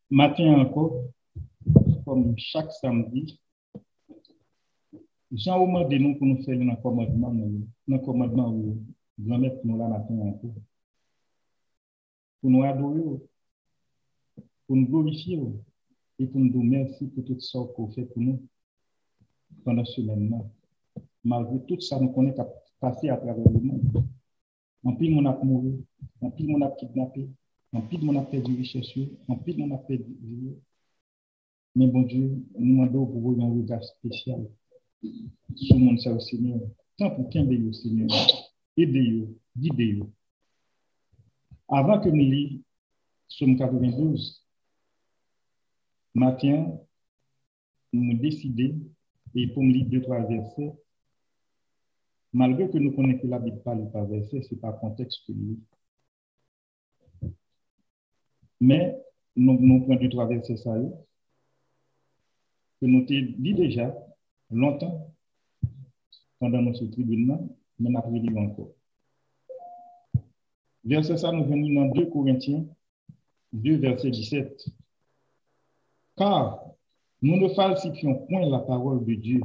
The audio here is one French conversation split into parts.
Matin encore, comme chaque samedi, Jean au de nous pour nous faire un commandement, où nous mettre nous là matin encore. Pour nous adorer, pour nous glorifier et pour nous dire merci pour tout ça qu'on fait pour nous pendant ce semaine-là. Malgré tout ça, nous connaissons qu'à passer à travers le monde. En pile, mon a mouru, en pile, mon a kidnappé, en pile, mon a perdu richesse, en pile, mon a perdu vie. Mais bon Dieu, nous demandons pour vous un regard spécial sur mon Seigneur Seigneur. Tant pour qu'un de Seigneur, aidez-vous, guidez-vous. Avant que nous lisions Somme 92, matin, nous décidé, et pour me lire 2-3 versets, malgré que nous connaissons la Bible par verset, ce n'est pas contexte que nous. Mais nous prenons 2-3 versets ça, que nous avons dit déjà longtemps pendant notre tribune, mais nous avons lu encore. Verset ça, nous venons dans 2 Corinthiens 2, verset 17. Car nous ne falsifions point la parole de Dieu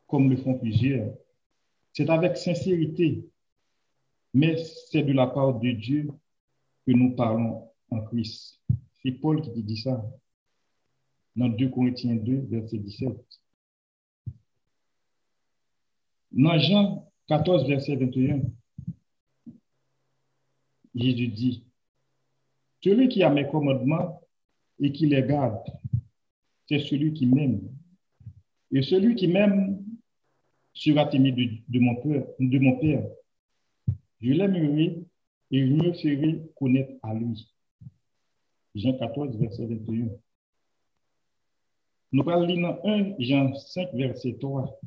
comme le font plusieurs. C'est avec sincérité, mais c'est de la part de Dieu que nous parlons en Christ. C'est Paul qui dit ça dans 2 Corinthiens 2, verset 17. Dans Jean 14, verset 21, Jésus dit, « Celui qui a mes commandements et qui les garde, c'est celui qui m'aime. Et celui qui m'aime sera aimé de mon Père. Je l'aimerai et je me ferai connaître à lui. » Jean 14, verset 21. Nous parlons dans 1 Jean 5, verset 3.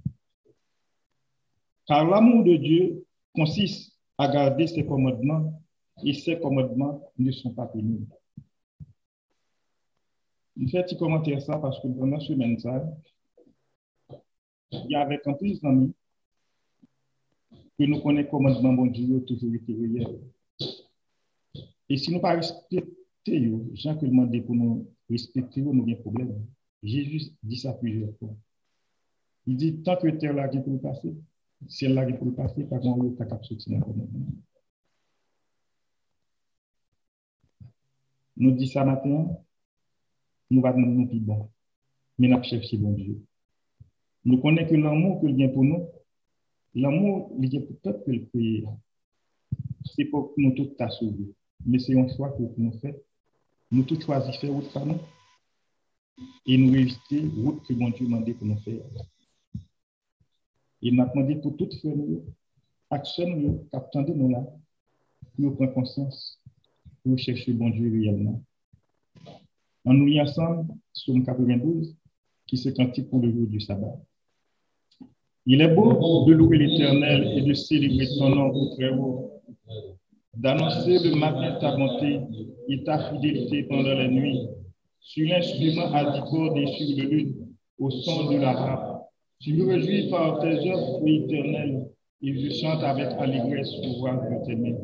Car l'amour de Dieu consiste à garder ses commandements et ses commandements ne sont pas pénibles. Je fais un petit commentaire ça parce que pendant ce semaine, il y a avec un plus d'amis que nous connaissons commandement bon Dieu toujours été réel. Et si nous ne pas respecter les gens qui demandent pour nous respecter, nous avons un problème. Jésus dit ça plusieurs fois. Il dit tant que terre là pour le passer, ciel là pour le passer, pas qu'on ait capable de sortir dans le commandement. Nous dit ça matin, nous va nous plus bon. Mais nous cherchons bon Dieu. Nous connaissons que l'amour qu'il y a pour nous, l'amour, il y a pour tout que le pays. C'est pour nous tous t'a sauvé. Mais c'est un choix que nous faisons. Nous tous choisissons faire route par nous. Et nous éviter route que bon Dieu m'a demandé pour nous faire. Il m'a demandé pour toutes faire nous, action nous, attendez nous là, pour nous prendre conscience, pour chercher bon Dieu réellement. En nous liant ensemble, Somme 92, qui se cantique pour le jour du sabbat. Il est beau de louer l'Éternel et de célébrer ton nom au très haut, d'annoncer le matin ta bonté et ta fidélité pendant la nuit, sur l'instrument à 10 cordes et sur le luth, au son de la harpe. Tu me réjouis par tes œuvres, ô Éternel, et je chante avec allégresse pour voir que t'aimer.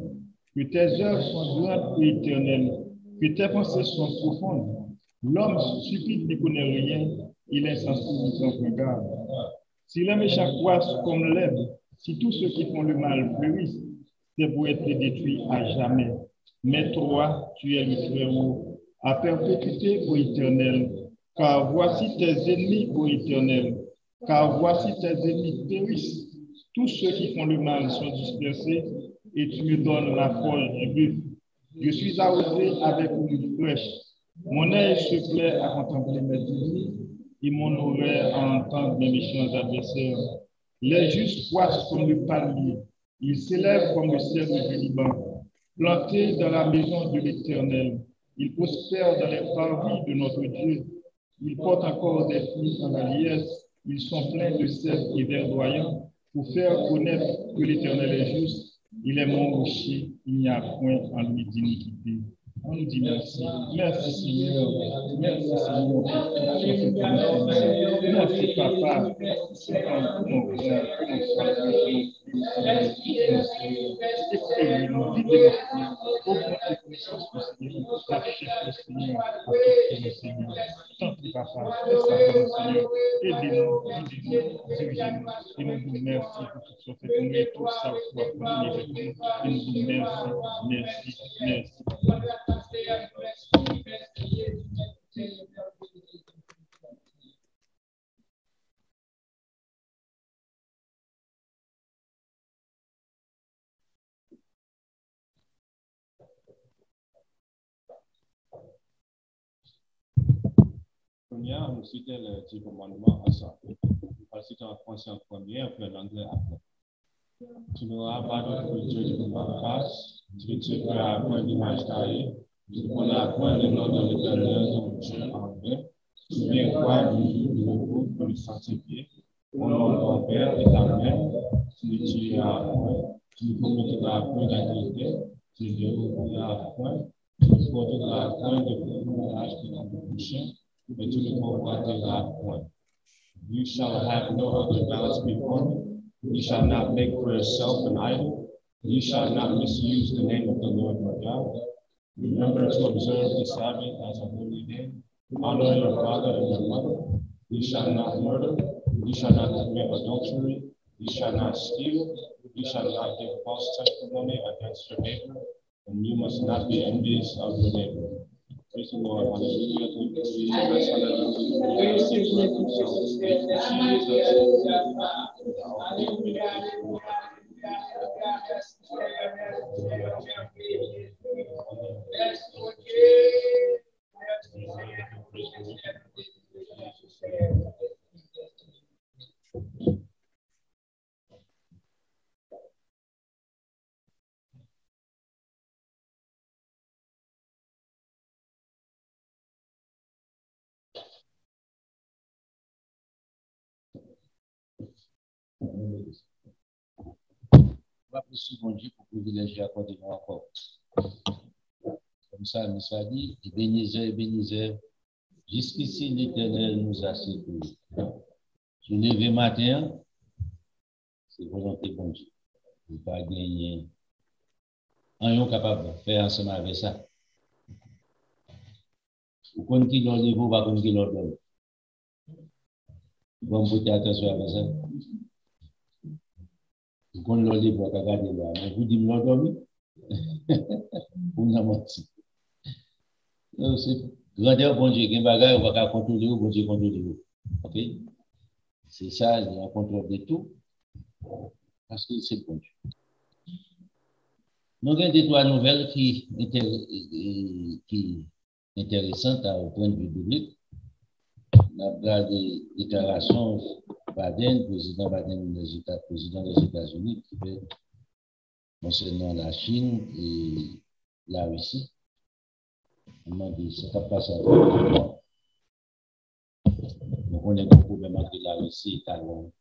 Que tes œuvres sont grandes, ô Éternel, que tes pensées sont profondes. L'homme stupide ne connaît rien, il est sensible sans regard. Si les méchants croissent comme l'herbe, si tous ceux qui font le mal fleurissent, c'est pour être détruits à jamais. Mais toi, tu es le très haut, à perpétuité, ô Éternel, car voici tes ennemis, ô Éternel, car voici tes ennemis périssent. Tous ceux qui font le mal sont dispersés, et tu me donnes la force du bœuf. Je suis arrosé avec une flèche. Mon œil se plaît à contempler mes ennemis, et mon oreille à entendre mes méchants adversaires. Les justes croissent comme le palmier, ils s'élèvent comme le cèdre du Liban. Plantés dans la maison de l'Éternel, ils prospèrent dans les parvis de notre Dieu. Ils portent encore des fruits en la liesse, ils sont pleins de sel et verdoyants pour faire connaître que l'Éternel est juste. Il est mon rocher, il n'y a point en lui d'iniquité. On nous dit merci. Merci Seigneur. Merci Seigneur pour tout ce que tu nous fais. Merci Papa. C'est un bon frère, nous vivons augmente les connaissances du Seigneur, la chef du Seigneur, à tout Seigneur. Tant pis, papa. Laisse-nous, Seigneur. Aidez-nous, guidez-nous, dirigez-nous. Et nous vous merci pour tout ce que nous et tout ça pour continuer avec nous. Et nous vous merci, merci. Première, nous citons le petit commandement ensemble. Nous citons en français en premier, puis en anglais après. Tu n'auras pas d'autre Dieu pour ma face, tu ne te feras point d'image taillée, tu ne prendras point le nom de l'Éternel ton Dieu en vain. Souviens-toi du jour du repos pour le sanctifier. Au nom de ton Père et ta mère, tu ne tueras point, tu ne commettras point d'adultère, tu ne déroberas point, tu ne porteras point de courage de ton prochain, mais tu ne combattras point. You shall have no other gods before me. You shall not make for yourself an idol. You shall not misuse the name of the Lord your God. Remember to observe the Sabbath as a holy day. Honor your father and your mother. You shall not murder. You shall not commit adultery. You shall not steal. You shall not give false testimony against your neighbor. And you must not be envious of your neighbor. Praise the Lord. Hallelujah. Merci bon Dieu pour privilégier à côté de nous encore. Comme ça, nous a dit, Ebenezer, jusqu'ici l'Éternel nous a secourus. Je levé matin, c'est volonté bon Dieu. Il ne pas gagner. On est capable de faire ensemble avec ça. Vous connaissez qui l'on vous pas connaître qui l'on donne. Bon, vous faites attention avec ça. Vous connaissez l'on livre pour regarder là. Mais vous dites l'on dormi. Vous n'avez menti. C'est grandeur bon Dieu. Qui bagaille, on va contrôler vous, bon Dieu contrôler vous. Ok? C'est ça, il y a un contrôle de tout. Parce que c'est bon Dieu. Nous avons des trois nouvelles qui intéressantes au point de vue biblique. On a regardé des déclarations président Biden président des États-Unis, qui fait concernant la Chine et la Russie. On a dit ce qui passe à nous. Donc on a un problème entre la Russie et Taïwan.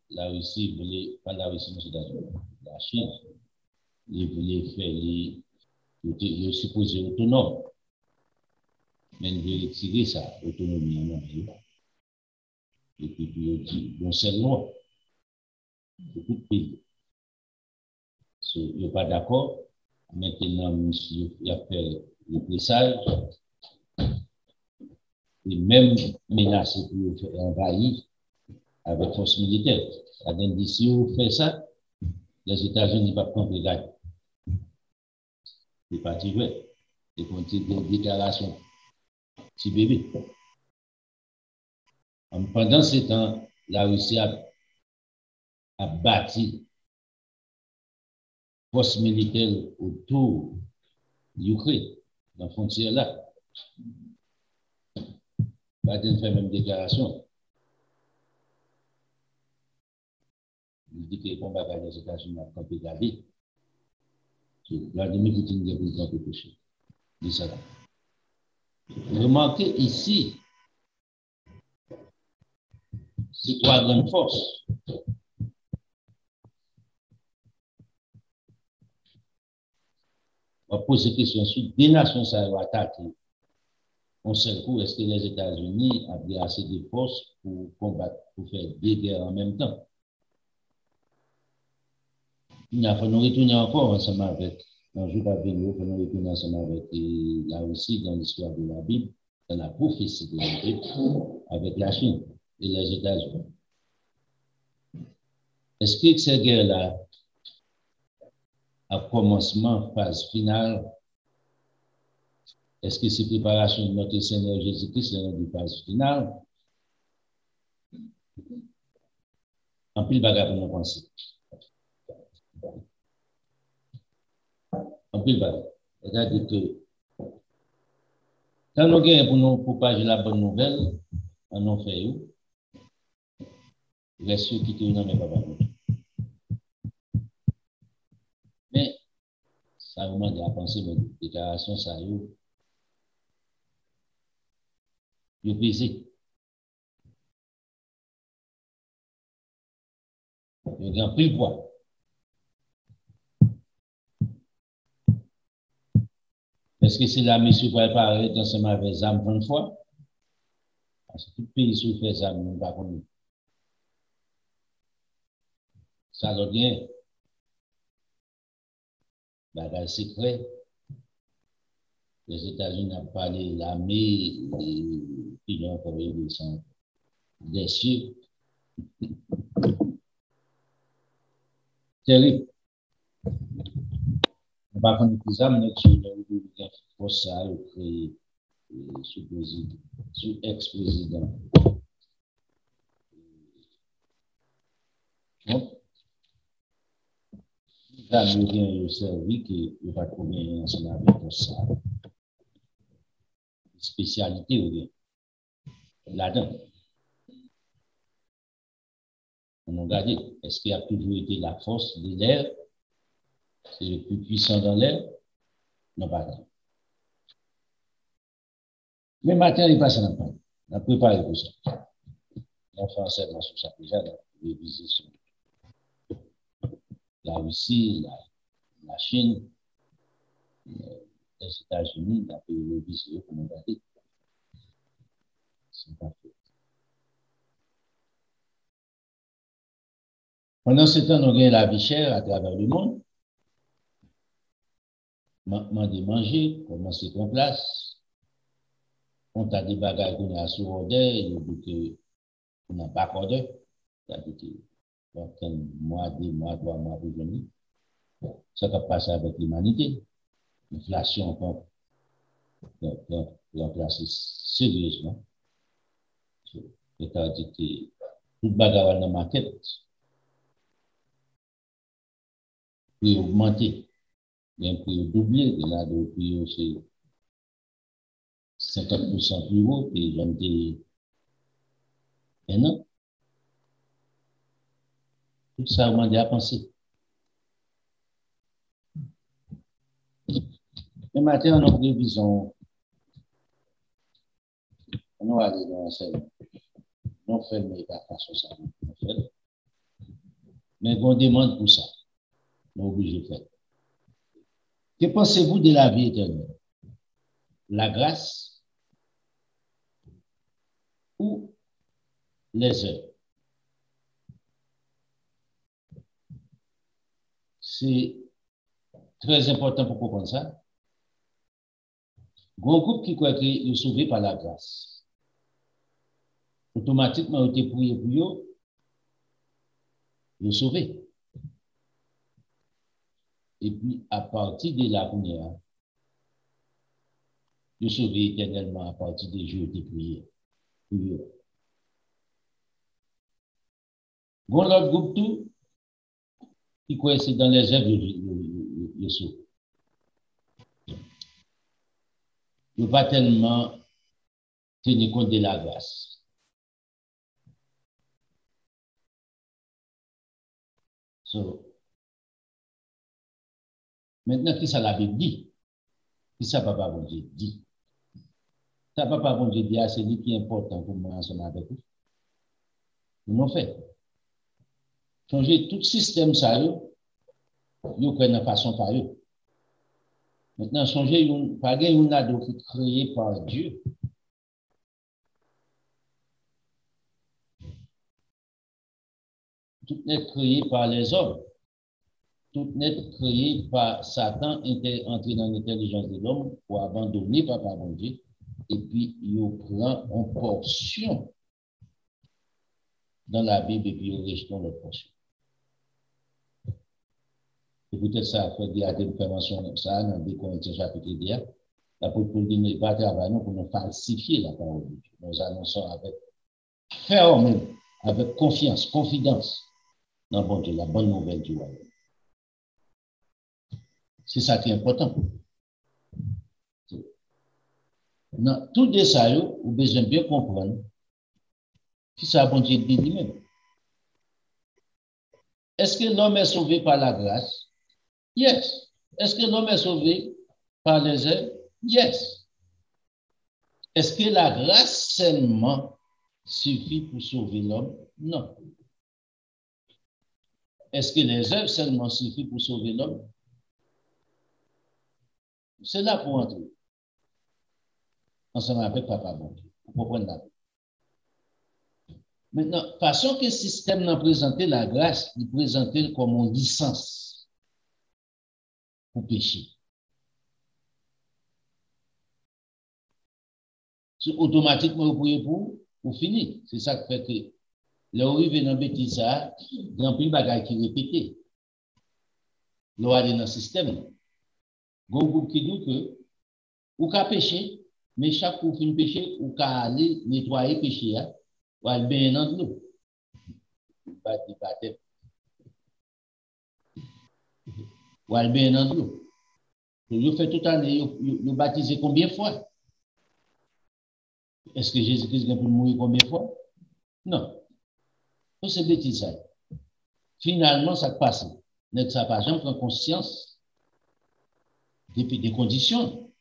La Russie voulait, pas la Russie, mais la Chine, ils voulaient faire les supposés autonomes. Mais ils veulent retirer ça, autonomie en Amérique. Et puis, ils dit, bon, c'est loin. Beaucoup de pays. Ils sont pas d'accord. Maintenant, monsieur, il a fait le pressage. Et même menacé pour envahir avec force militaire. C'est-à-dire que si vous faites ça, les États-Unis ne vont pas prendre les gars. C'est pas vrai. C'est une petite déclaration. Petit bébé. Pendant ce temps, la Russie a bâti force militaire autour de l'Ukraine, dans la frontière là. Biden fait même déclaration. Il dit que les combats avec les États-Unis ont campé David. Vladimir Poutine est président de péché. Dit ça là. Remarquez ici, c'est trois grandes forces. On va poser la question sur des nations qui ont attaqué. On seul coup, est-ce que les États-Unis ont assez de forces pour combattre, pour faire deux guerres en même temps? Il a fallu nous retourner encore ensemble avec un jour pas venir, que nous étions ensemble avec la Russie dans l'histoire de la Bible, dans la prophétie de la Bible, avec la Chine et les États-Unis. Est-ce que cette guerre-là, à commencement, phase finale, est-ce que c'est préparation de notre Seigneur Jésus-Christ dans la phase finale? En pile bagarre pour nous penser. En pile bagarre. C'est-à-dire que quand nous gagnons pour nous propager la bonne nouvelle, on en fait où? Reste ceux qui te n'ont pas parlé. Mais ça vous demande à penser à une déclaration, ça vous pesez. Vous gagnez plus de poids. Est-ce que c'est la mission pour préparer ensemble avec les âmes 20 fois? Parce que tout pays souffre des âmes, nous ne pas connaître. Ça doit bien. Bagage secret. Les États-Unis ont parlé de l'armée qui ont envoyé des cieux. Terrible. On va connaître les âmes, nous avons ça, créé sous ex-président. Donc, là, nous avons servi qu'il va trouver ensemble avec ça. Spécialité ou bien là-dedans. On a regardé, est-ce qu'il y a toujours été la force de l'air? C'est le plus puissant dans l'air? Non, pas tant. Mais matin, il passe dans le temps. On a préparé pour ça. On fait enseignement sur ça déjà, dans les visites sur la Russie, la Chine, les États-Unis, la pays de visite, comme on a dit. C'est pas fait. Pendant ce temps, nous avons la vie chère à travers le monde. Manquement de manger, comment c'est en place. On a des bagages qu'on a sur ordre, et on n'a pas ordre. C'est-à-dire que un mois, 2 mois, 3 mois pour venir. Ça va passer avec l'humanité. L'inflation, on peut remplacer sérieusement. C'est-à-dire que tout bagages dans la market peut augmenter. Il y a un prix doublé, et là, le prix, c'est 50% plus haut que j'en ai un an. Tout ça, on m'a dit à penser. Le matin, on a prévision. On va aller dans l'enseignement. Non fermé par façon ça. Mais on demande pour ça. On est obligé de faire. Que pensez-vous de la vie éternelle? La grâce ou les œuvres? C'est très important pour comprendre ça. Gros groupe qui croit qu'il est sauvé par la grâce. Automatiquement, il est prié pour eux, il est sauvé. Et puis, à partir de la première, il est sauvé éternellement à partir des jours de prière. Bon, l'autre groupe tout, qui croit que c'est dans les œuvres de sauvé. Il ne va pas tellement tenir compte de la grâce. So, maintenant, qui ça la Bible dit? Qui ça Papa bon Dieu dit? Ça Papa bon Dieu dit, c'est lui qui est important pour moi ensemble avec vous. Nous l'avons fait. Changer tout système ça, nous prenons façon par eux. Maintenant, changer pas une ado qui est créé par Dieu. Tout est créé par les hommes. tout net créé par Satan, entré dans l'intelligence de l'homme pour abandonner Papa bon Dieu, et puis il prend une portion dans la Bible et puis il rejette l'autre portion. Et peut-être ça fait garder une prévention ça dans 2 Corinthiens chapitre 10. L'apôtre Paul dit ne pas travailler pour nous falsifier la parole de Dieu. Nous annonçons avec ferme, avec confiance, confidence dans bon Dieu, la bonne nouvelle du royaume. C'est ça qui est important. Dans tout ça, vous avez besoin de bien comprendre si ça bon Dieu dit lui-même. Est-ce que l'homme est sauvé par la grâce? Yes. Est-ce que l'homme est sauvé par les œuvres? Yes. Est-ce que la grâce seulement suffit pour sauver l'homme? Non. Est-ce que les œuvres seulement suffisent pour sauver l'homme? C'est là pour entrer. Ensemble avec Papa bon Dieu. Vous comprenez là? Maintenant, façon que le système n'a présenté la grâce, il présentait comme une licence pour pécher. Automatiquement, vous pouvez pour finir. C'est ça qui fait que l'arrivée dans le bêtise, il y a un peu de bagaille qui répétait. L'arrivée dans le système, il y a un groupe qui dit que vous pouvez pécher, mais chaque fois que vous péché, vous pouvez aller nettoyer le péché, ou aller bien dans l'eau. Ou aller bien dans l'eau. Vous faites toute l'année, vous baptisez combien de fois? Est-ce que Jésus-Christ a pu mourir combien de fois? Non. Tout c'est bêtise. Finalement, ça passe. N'est-ce pas? Par exemple, prend conscience des conditions.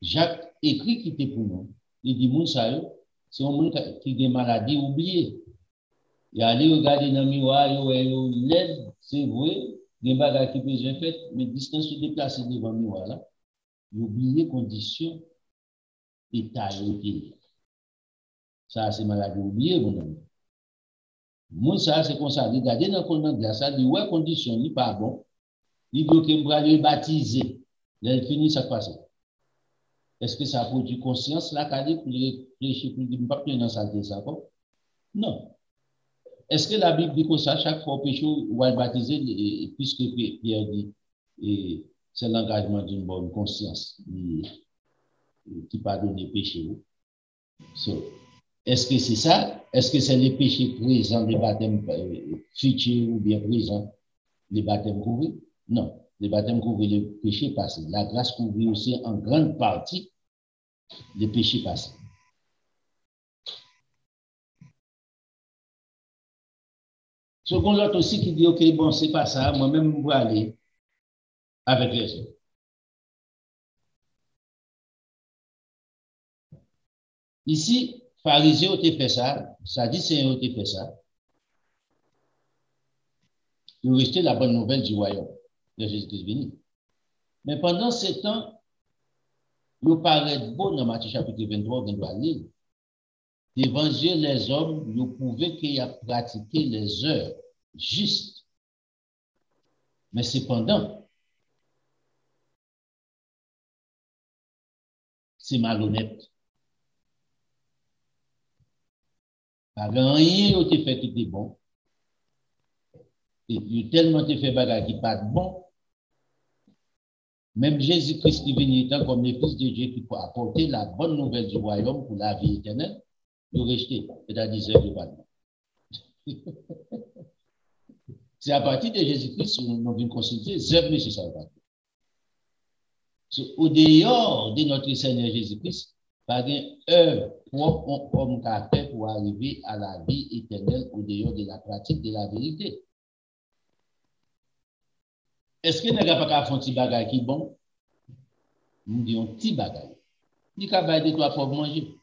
Jacques écrit qui était pour nous. Il dit, moun sa yo, c'est un monde qui a des maladies oubliées. Il a allé regarder dans le miroir, il l'aide, c'est vrai, il y a des bagages qui besoin fait, mais distance se déplacer devant le miroir là, il oublie les conditions état et ça c'est maladie oubliée, mon ami. Moun ça c'est comme ça, regardez dans le fond de glace, ça dit ouais condition n'est pas bon. Il veut que me aller baptiser. Là il finit ça passe. Est-ce que ça produit conscience là qu'a dit pour réfléchir pour dire pas dans saleté ça quoi? Non. Est-ce que la Bible dit que ça chaque fois péché ou à baptiser puisque Pierre dit c'est l'engagement d'une bonne conscience qui pardonne les péchés. So, est-ce que c'est ça? Est-ce que c'est les péchés présents, les baptêmes futurs ou bien présents, les baptêmes couverts? Non. Les baptêmes couvrent les péchés passés. La grâce couvre aussi en grande partie les péchés passés. Second l'autre aussi qui dit, ok, bon, c'est pas ça, moi-même, je vais aller avec les autres. Ici, pharisiens ont fait ça, ça dit Seigneur ont fait ça. Ils ont rejeté la bonne nouvelle du royaume de Jésus-Christ venu. Mais pendant ce temps, ils paraissent beau dans Matthieu chapitre 23, on doit lire. Devant Dieu, les hommes, ils pouvaient qu'ils aient pratiqué les heures justes. Mais cependant, c'est malhonnête. Pas rien n'a été fait qui était bon. Et puis, tellement été fait bagarre qui pas bon. Même Jésus-Christ qui vient étant comme le Fils de Dieu qui peut apporter la bonne nouvelle du royaume pour la vie éternelle, il rejeté, c'est-à-dire de pas bon. C'est à partir de Jésus-Christ que nous venons consulter les œuvres de ça. Au dehors de notre Seigneur Jésus-Christ, pas une œuvre propre homme qu'a fait pour arriver à la vie éternelle au dehors de la pratique de la vérité. Est-ce que nous n'avons pas fait un petit bagage qui est bon? Nous disons un petit bagage. Il va aider toi pour manger.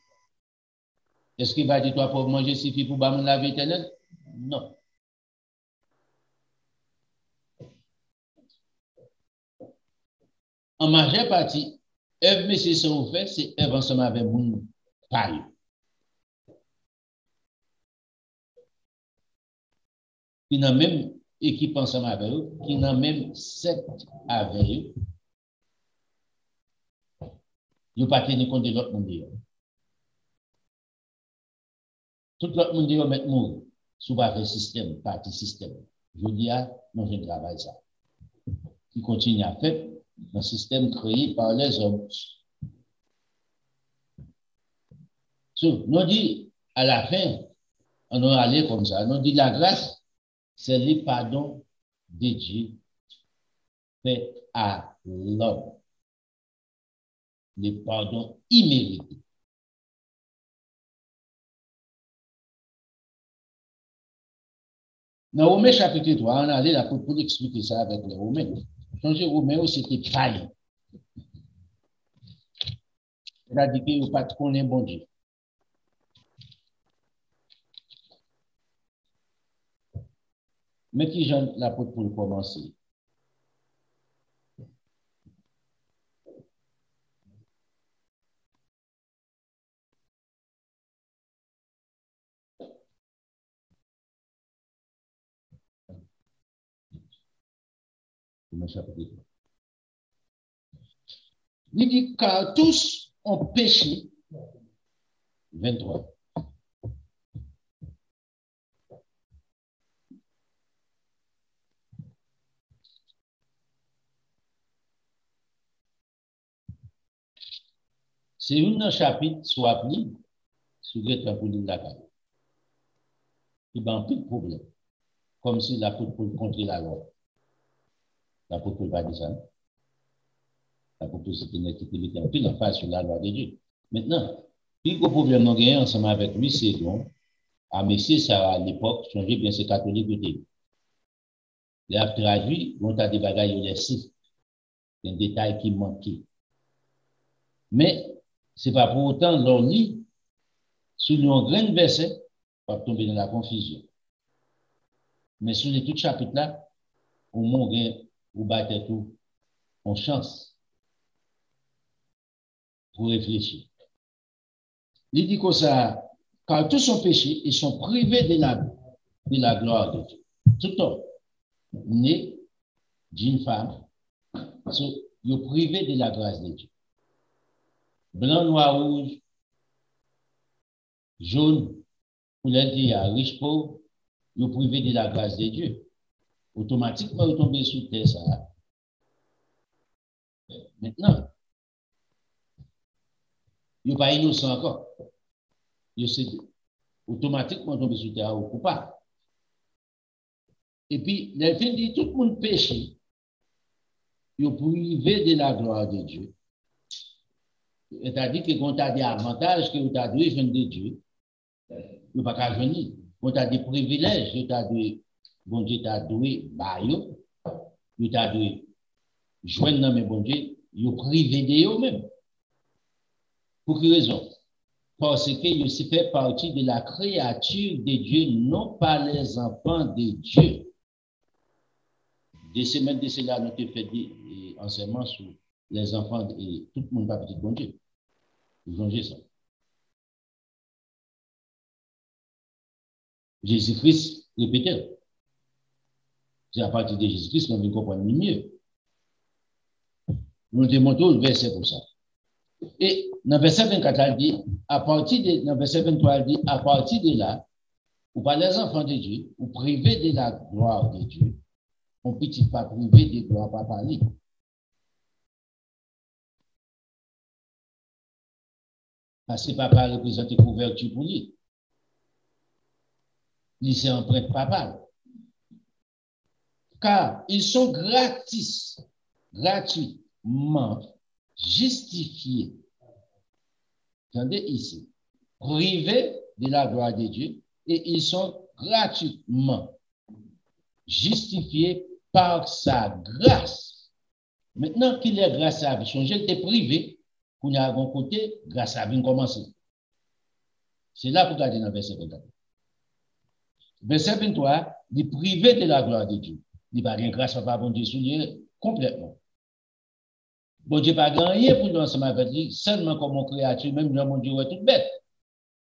Est-ce qu'il va aider toi pour manger suffit pour la vie éternelle? Non. En majeure partie, œuvre monsieur ce qu'on fait, c'est œuvre ensemble avec mon paille. Il n'a même équipe ensemble avec eux, qui n'ont même 7 avec eux. Ils n'ont pas tenu compte de l'autre monde. Tout l'autre monde dit mettre mourir. Sous pas système, parti système. Je dis à non, je travaille ça. Qui continue à faire un système créé par les hommes. Nous dit à la fin, on va aller comme ça. Nous dit la grâce, c'est le pardon de Dieu fait à l'homme. Le pardon immérité. Dans Romains chapitre 3, on allait là pour expliquer ça avec les Romains. Changer Romains, c'était païen. C'est-à-dire qu'il n'y a pas de connaître bon Dieu. Mais qui j'aime l'apôtre pour commencer? Il dit car tous ont péché. 23. C'est un chapitre soit appelé sur le pour la carte. Il y a un peu de problème. Comme si l'apôtre pour contrer la loi. L'apôtre pour pas dire ça. L'apôtre c'était une activité en pile en face sur la loi de Dieu. Maintenant, le problème nous gagnons ensemble avec lui, c'est bon. À Messier, ça à l'époque, changer bien ses catholiques côté. Les a traduit, on a des bagages laissés. Des détails qui manquaient. Mais, ce n'est pas pour autant l'on lit sur un grand verset pour tomber dans la confusion. Mais sur les tout chapitres là, au moins, vous battez tout en chance pour réfléchir. Il dit que ça, car tous sont péchés, ils sont privés de la gloire de Dieu. Tout homme né d'une femme, ils sont privés de la grâce de Dieu. Blanc, noir, rouge, jaune, pour les dire riche, pauvre, ils sont privés de la grâce de Dieu. Automatiquement, ils tombent sous terre, ça. Maintenant, ils ne sont pas innocents encore. Ils sont automatiquement tombés sous terre ou coupables. Et puis, les fins dit tout le monde péché, ils sont privés de la gloire de Dieu. C'est-à-dire que quand tu as des avantages que tu as doué de Dieu, tu ne peux pas venir. Quand tu as des privilèges que tu as doué, bon Dieu t'a doué, tu as doué, joindre dans mes bon Dieu, ils sont privés de eux-mêmes. Pour quelle raison? Parce qu'ils se fait partie de la créature de Dieu, non pas les enfants de Dieu. Des semaines de cela, nous avons fait des enseignements sur les enfants et tout le monde va petit bon Dieu. Vous changez ça. Jésus-Christ, répétez. C'est à partir de Jésus-Christ qu'on veut comprendre mieux. Nous démontrons le verset comme ça. Et dans le verset 24, il dit, dans le verset 23, il dit, à partir de là, ou par les enfants de Dieu, ou privés de la gloire de Dieu, on ne peut pas priver de gloire par parler. Parce que papa représente couverture pour lui. Il s'est empreinte papale. Car ils sont gratuitement justifiés. Attendez ici. Privés de la gloire de Dieu et ils sont gratuitement justifiés par sa grâce. Maintenant qu'il est grâce à lui, changer de privé, qu'on a un côté, grâce à lui, commencer. C'est là pour regarder dans le verset 24. Verset 23, il est privé de la gloire de Dieu. Il n'y a pas de grâce à bon Dieu souligné complètement. Bon Dieu n'a pas rien pour nous ensemble avec lui, seulement comme créature, même le mon Dieu est tout bête,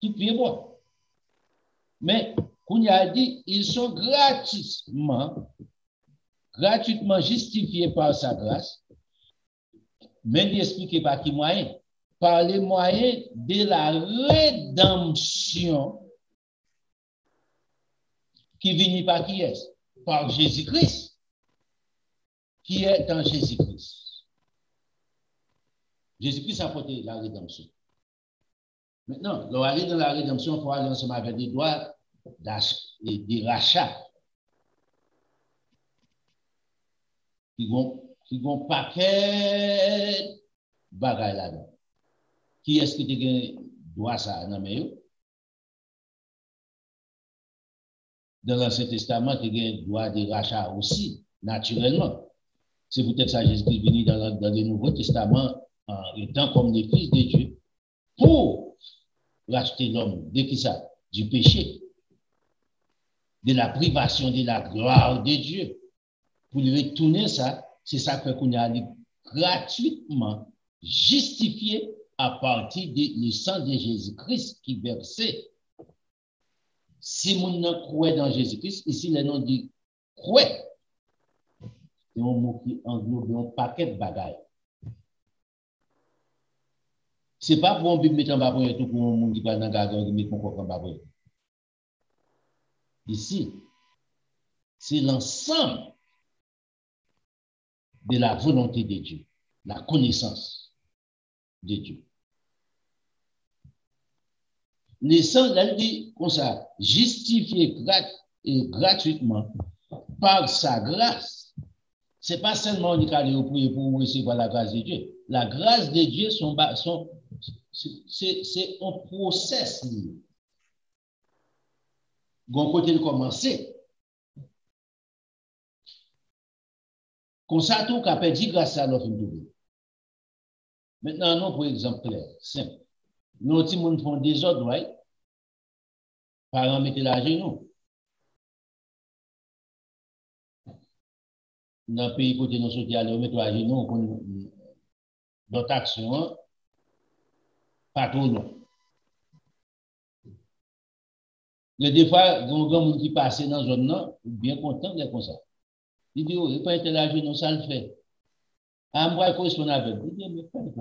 tout pied bois. Mais qu'on a dit, ils sont gratuitement justifiés par sa grâce, mais il explique par qui moyen? Par les moyens de la rédemption qui vient par qui est? Par Jésus-Christ, qui est en Jésus-Christ. Jésus-Christ a apporté la rédemption. Maintenant, pour aller dans la rédemption, il faut aller ensemble avec des droits et des rachats qui vont paquet de bagages là-dedans. Qui est-ce qui te doit ça dans le Dans l'Ancien Testament, tu as droit de rachat aussi, naturellement. C'est peut-être ça Jésus-Christ est venu dans le Nouveau Testament en étant comme le Fils de Dieu pour racheter l'homme de qui ça? Du péché, de la privation de la gloire de Dieu. Pour lui retourner ça, c'est ça qu'on a gratuitement justifié à partir du sang de Jésus-Christ qui versait. Si mon nom croit dans Jésus-Christ, ici le nom dit croit. C'est un mot qui englobe un paquet de bagailles. Ce n'est pas pour un Bible mettre en bas pour tout pour un monde qui parle dans le gardien qui met mon corps en bas. Ici, c'est l'ensemble de la volonté de Dieu, la connaissance de Dieu. Les saints, elle dit comme ça, justifié gratuitement par sa grâce. Ce n'est pas seulement on est allé prier pour recevoir la grâce de Dieu. La grâce de Dieu, c'est un process. Quand côté de commencer, comme ça, tout a perdu grâce à l'offre de Maintenant, nous, pour exemple, simple. Nous, si nous font des ordres, right? Parents mettez la genou. Dans le pays côté nous sortir aller mettre la genou pour notre action pas trop long. Des fois, il y a des gens qui passent dans la zone, bien content de comme ça. Il dit, oh, il pas être la genou, ça le fait. À moi, il correspond avec. Il dit, mais quelle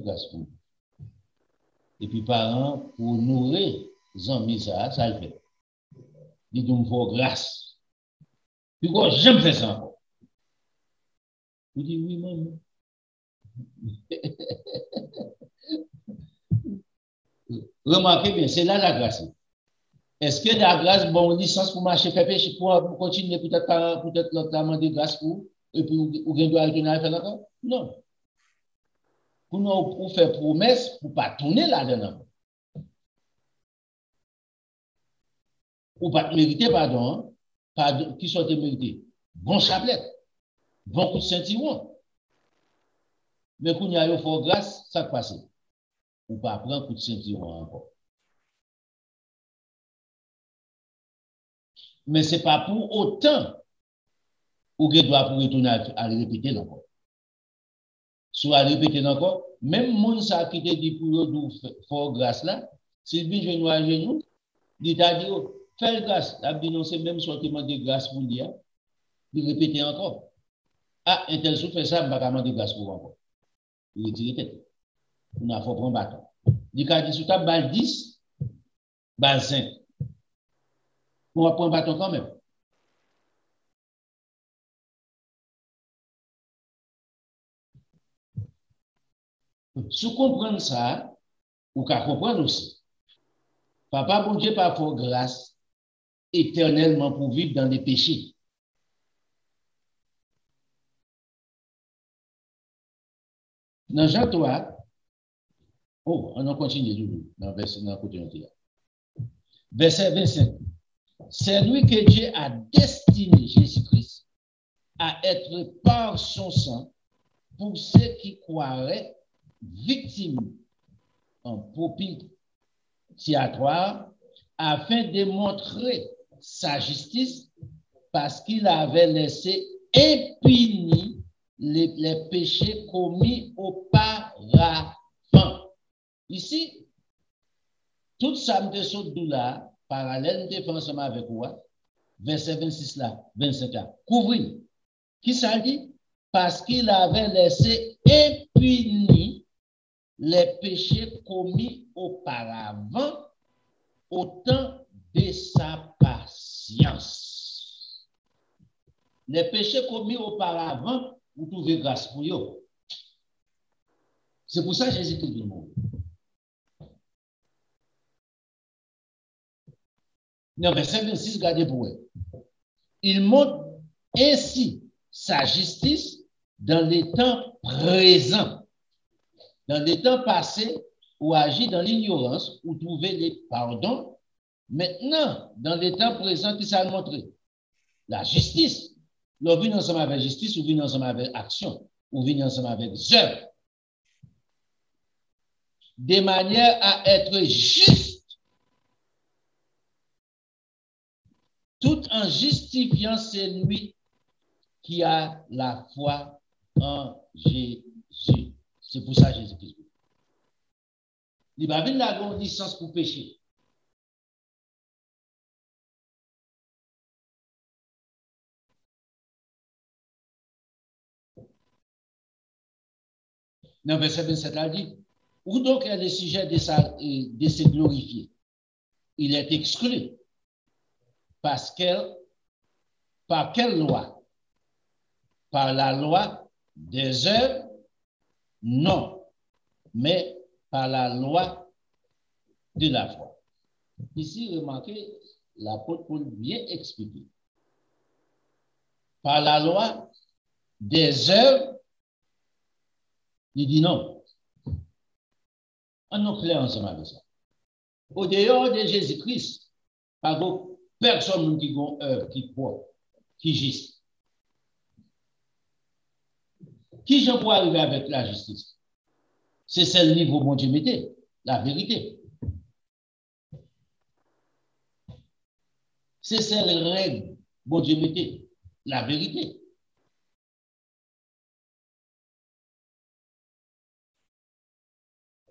grâce pour vous. Et puis, parents, pour nourrir les amis, ça le fait. Il dit, il faut grâce. Puis, quoi, j'aime faire ça encore. Il dit, oui, maman. Remarquez bien, c'est là la grâce. Est-ce que la grâce, bon, licence pour marcher, faire péché, pour continuer peut-être l'autre de grâce pour, et puis, ou bien doit retourner à faire encore? Non. Pour faire promesse, pour ne pas tourner là-dedans. Ou pas mériter, pardon, qui sont mérités. Bon chapelet, bon coup de ceinturon. Mais quand il y a eu fort grâce, ça passe. Ou pas prendre un coup de ceinturon encore. Mais ce n'est pas pour autant ou que doit pour retourner à le répéter encore. Soit à le répéter encore, même mon ça qui te dit pour le fort grâce là, s'il vient genoux à genoux, il t'a dit, fais grâce. Il a dit non, c'est même sentiment de grâce pour dire, il répéter encore. Ah, un tel sou fait ça, je ne vais pas demander grâce pour encore. Il retire tête. On a fait prendre bâton. Il a dit, sous ta balle 10, balle 5. On va prendre bâton quand même. Si vous comprenez ça, vous pouvez comprendre aussi. Papa, bon Dieu, pas pour grâce éternellement pour vivre dans les péchés. Dans Jean 3, on continue dans le côté. Verset 25. C'est lui que Dieu a destiné Jésus-Christ à être par son sang pour ceux qui croiraient victimes en propitiatoire afin de montrer sa justice parce qu'il avait laissé impunis les péchés commis auparavant. Ici, tout ça me saute là, parallèle, nous faisons ensemble avec quoi? Verset 26 là, 25 là. Couvrir. Qui ça dit? Parce qu'il avait laissé impunis les péchés commis auparavant au temps de sa patience. Les péchés commis auparavant, vous trouvez grâce pour eux. C'est pour ça que Jésus-Christ est mort. Dans verset 26, regardez pour eux. Il montre ainsi sa justice dans les temps présents. Dans les temps passés, ou agit dans l'ignorance, ou trouver les pardons. Maintenant, dans les temps présents, qui ça a montré? La justice. Nous venons ensemble avec justice, ou venons ensemble avec action, ou venons ensemble avec œuvre. De manière à être juste, tout en justifiant celui qui a la foi en Jésus. C'est pour ça Jésus-Christ. Il va venir la grande licence pour pécher. Dans verset 27, là, il dit, où donc est le sujet de se glorifier? Il est exclu. Parce qu'elle, par quelle loi? Par la loi des œuvres? Non, mais par la loi de la foi. Ici, remarquez, l'apôtre Paul bien expliqué. Par la loi des œuvres, il dit non. On est clair ensemble avec ça. Au dehors de Jésus-Christ, pas personne qui a œuvre, qui croit, qui giste. Qui j'en peux arriver avec la justice? C'est celle niveau bon Dieu mettez, la vérité. C'est celle règle bon Dieu mettez, la vérité.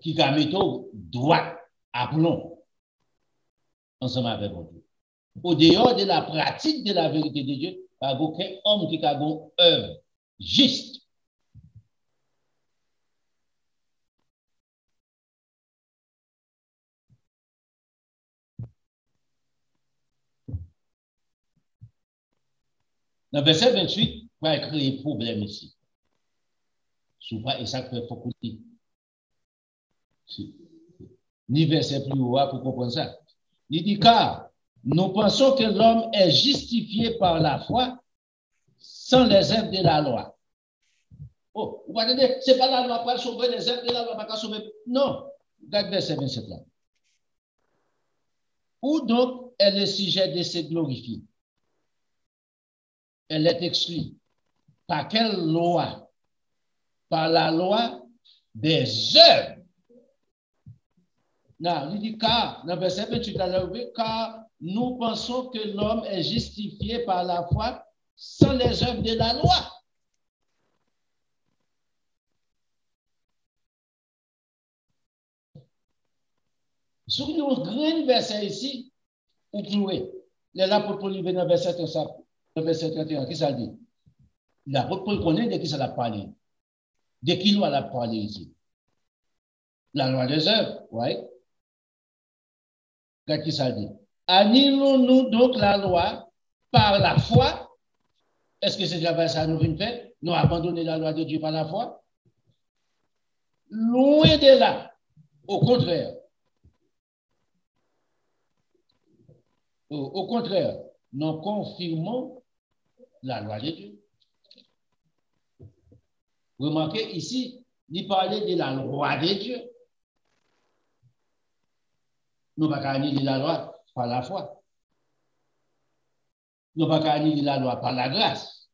Qui a mis droit à plomb ensemble avec bon Dieu. Au dehors de la pratique de la vérité de Dieu, pas aucun homme qui a une œuvre juste. Dans le verset 28, il va créer un problème ici. Et ça fait beaucoup de ni verset plus haut pour comprendre ça. Il dit, car nous pensons que l'homme est justifié par la foi sans les œuvres de la loi. Oh, vous voyez, ce n'est pas la loi pour sauver les œuvres de la loi, pas sauver. Non, regarde verset 27 là. Où donc est le sujet de se glorifier? Elle est exclue. Par quelle loi? Par la loi des œuvres. Non, il dit car, dans le verset 28, car nous pensons que l'homme est justifié par la foi sans les œuvres de la loi. Sur une grand verset ici, où clouer, l'apôtre Paul vient dans le verset 31, qui ça dit? L'apôtre Paul connaît de qui ça l'a parlé. De qui loi l'a parlé ici? La loi des œuvres, oui. Qu'est-ce que ça dit? Annulons-nous donc la loi par la foi? Est-ce que c'est déjà ça nous vient faire? Nous abandonner la loi de Dieu par la foi? Loin de là. Au contraire. Au contraire, nous confirmons la loi de Dieu. Remarquez ici, il parlait de la loi de Dieu. Nous ne pouvons pas annuler la loi par la foi. Nous ne pouvons pas annuler la loi par la grâce.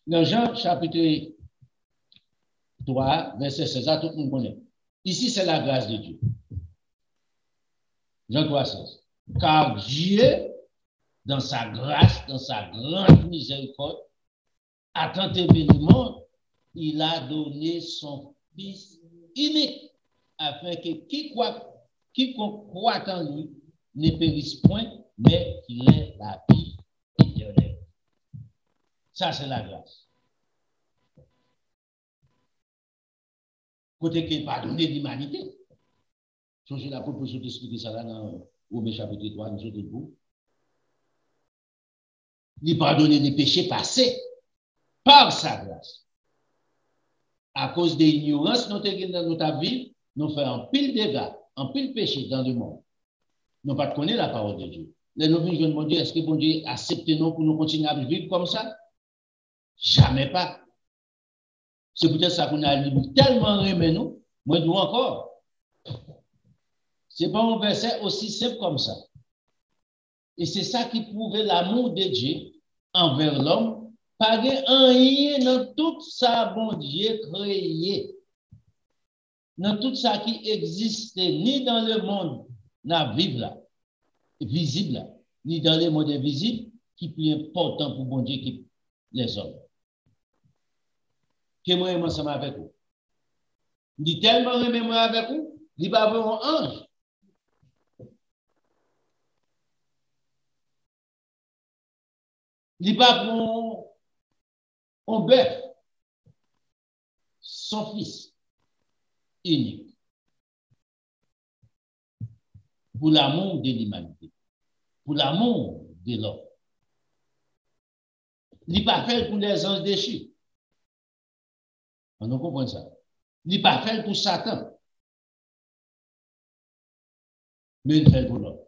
Dans Jean chapitre 3, verset 16, tout le monde connaît. Ici, c'est la grâce de Dieu. Jean 3, 16. Car Dieu, dans sa grâce, dans sa grande miséricorde, à tant événement, il a donné son Fils unique, afin que quiconque croit en lui ne périsse point, mais qu'il ait la vie éternelle. Ça, c'est la grâce. Côté qu'il pardonner l'humanité. J'ai la proposition d'expliquer ça là dans Romains chapitre 3, nous autres vous. Il pardonner les péchés passés par sa grâce. À cause de l'ignorance nous avons dans notre vie, nous faisons un pile de dégâts, un pile péché dans le monde. Nous ne connaissons pas la parole de Dieu. Les nous venons de Dieu, est-ce que bon Dieu accepte nous pour nous continuer à vivre comme ça? Jamais pas. C'est peut-être ça qu'on a tellement aimé nous, moi nous encore. C'est pas un verset aussi simple comme ça. Et c'est ça qui prouvait l'amour de Dieu envers l'homme, pas rien dans tout ça, bon Dieu créé, dans tout ça qui existe, ni dans le monde visible là, ni dans le monde invisible, qui est plus important pour bon Dieu que les hommes. Que moi, ensemble avec vous. Ni tellement aimé moi avec vous, il va avoir un ange. Il va pour un bœuf, son fils unique, pour l'amour de l'humanité, pour l'amour de l'homme. Il n'est pas fait pour les anges déchus. On comprend ça. Il n'est pas fait pour Satan, mais il fait pour l'homme.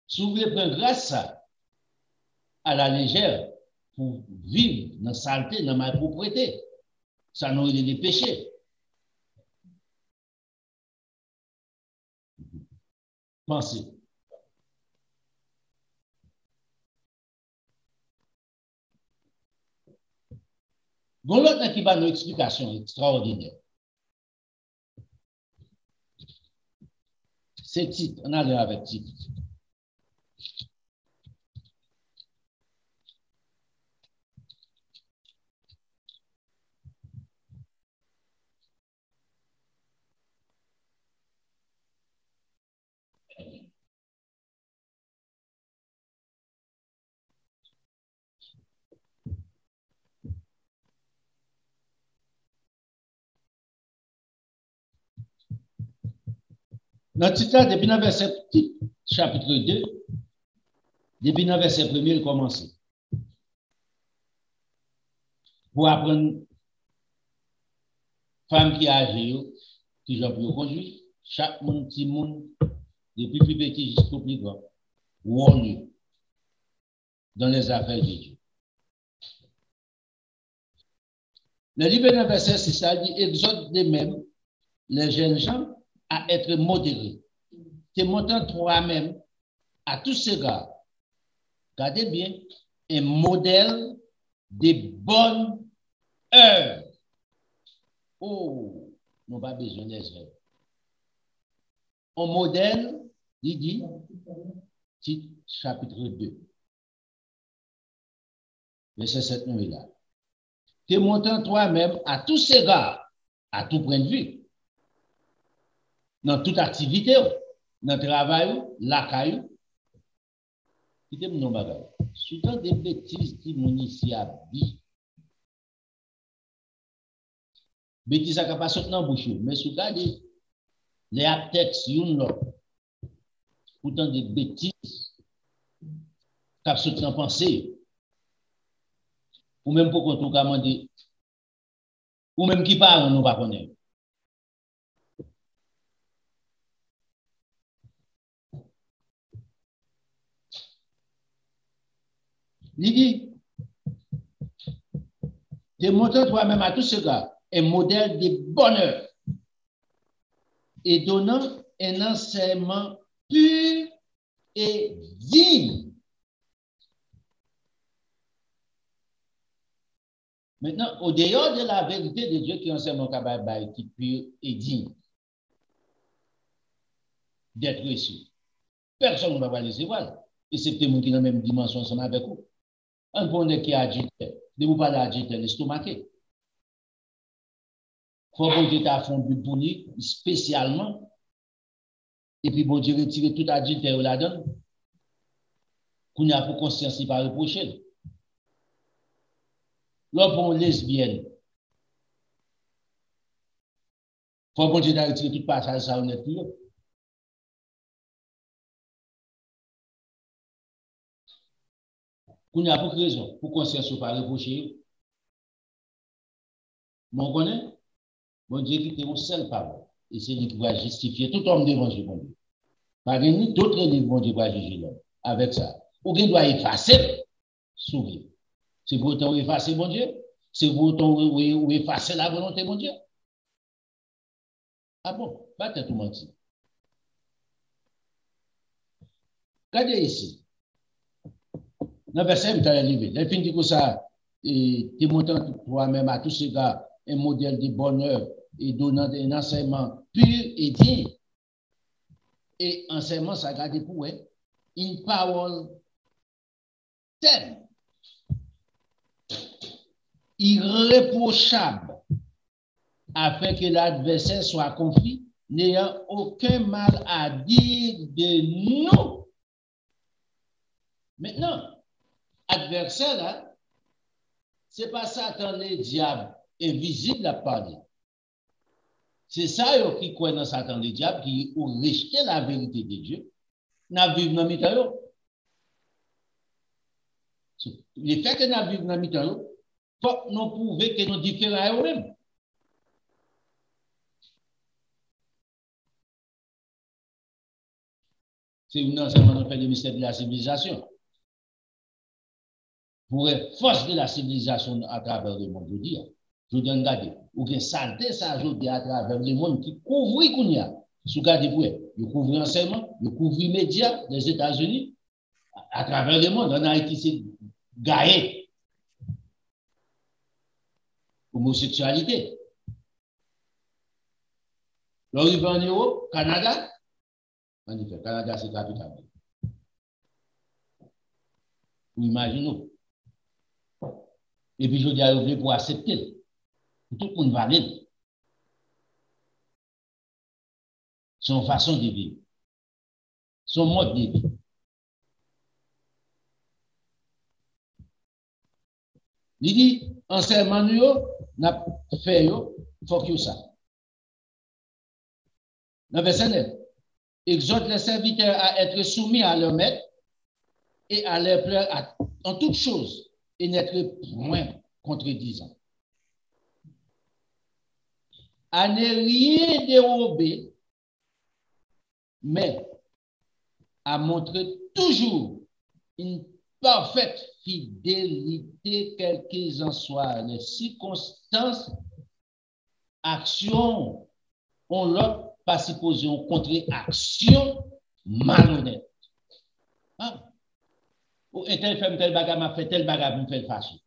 Si vous voulez prendre grâce à la légère pour vivre dans la saleté, dans la malpropreté, ça nous est des péchés. Pensez. Bon, l'autre qui va nous explication extraordinaire. C'est titre, on a l'air avec titre. Dans le titre, depuis le verset chapitre 2, depuis le verset 1er, il commence. Pour apprendre, femme qui a âgée, qui j'en peux conduire, chaque monde, petit monde, depuis plus petit jusqu'au plus grand, ou on est dans les affaires de Dieu. Le livre de verset, c'est ça, dit exhorte de même les jeunes gens à être modérés, te montrant toi-même à tous ces gars, regardez bien, un modèle de bonne œuvre. Oh, nous n'avons pas besoin des œuvres. Un modèle, il dit, titre chapitre 2, verset 7, nous est là. Te montrant toi-même à tous ces gars, à tout point de vue, dans toute activité, dans le travail, la caille, qui te mon bagage. Souvent des bêtises qui m'ont ici à vie. Bêtises ça ne pas sortir dans la bouche, mais si vous regardez les aptextes, pourtant des bêtises qui sortent dans la pensée, ou même pour qu'on commande, ou même qui parle, nous ne pas connaître. Il dit, démontre toi-même à tous ces gars un modèle de bonheur et donnant un enseignement pur et digne. Maintenant, au dehors de la vérité de Dieu qui enseigne mon cabaret qui est pur et digne d'être reçu, personne ne va pas laisser voir. Et c'est le monde qui est dans la même dimension ensemble avec vous. Un bon qui a agité, de vous parler agité, l'estomaqué. faut bon Dieu t'a fait un but pour lui, spécialement, et puis bon Dieu retire tout adultère là-dedans, qu'on a pour conscience, il pas reprocher. Là, pour une lesbienne, faut bon Dieu t'a retiré tout passage, ça honnête plus. Qu'on a pour raison, pour conscience, il pas reprocher. Bon, on connaît? Bon Dieu qui est une seule parole. Et c'est lui qui va justifier tout homme devant Dieu, bon Dieu. Pas ni d'autres livres, bon Dieu, va juger l'homme. Avec ça. Ou bien doit effacer, sourire. C'est pour autant effacer, bon Dieu. C'est pour autant effacer la volonté, bon Dieu. Ah bon? Pas tout menti. Regardez ici. Dans le verset, tu as levé. Les filles disent ça, et tu montres toi-même à tous ces gars un modèle de bonheur et donnant un enseignement pur et digne. Et enseignement, ça garde pour eux une parole telle, irréprochable, afin que l'adversaire soit confus, n'ayant aucun mal à dire de nous. Maintenant, adversaire, là, c'est pas Satan, le diable invisible à parler. C'est ça qui croit dans Satan, le diable, qui ont rejeté la vérité de Dieu, n'a vécu dans le temps. Le fait que nous vivons dans le temps, faut nous prouver que nous différents à eux-mêmes. C'est une enseignement de fait le mystère de la civilisation. Pour la force de la civilisation à travers le monde, je dis, regardez, ou bien saleté ça ajoute à travers le monde qui couvre qu'on y a. Sous garde pour il couvre l'enseignement, il couvre les médias des États-Unis, à travers le monde. En Haïti, c'est gaé. Homosexualité. Là, il va en Europe, Canada. En effet, Canada, c'est capital. Vous imaginez. Et puis, je dis à eux pour accepter. Tout le monde valide. Son façon de vivre. Son mode de vie. Il dit, enseignement, nous, n'a fait, il faut que ça. Dans le verset 9, exhorte les serviteurs à être soumis à leur maître et à leur plaire en toutes choses et n'être point contredisant. À ne rien dérober, mais à montrer toujours une parfaite fidélité, quelles qu'elles en soient les circonstances, actions, on l'a pas supposé en contre-action malhonnête. Hein? Ou tel fait tel bagage m'a fait tel bagage pour me faire fâcher.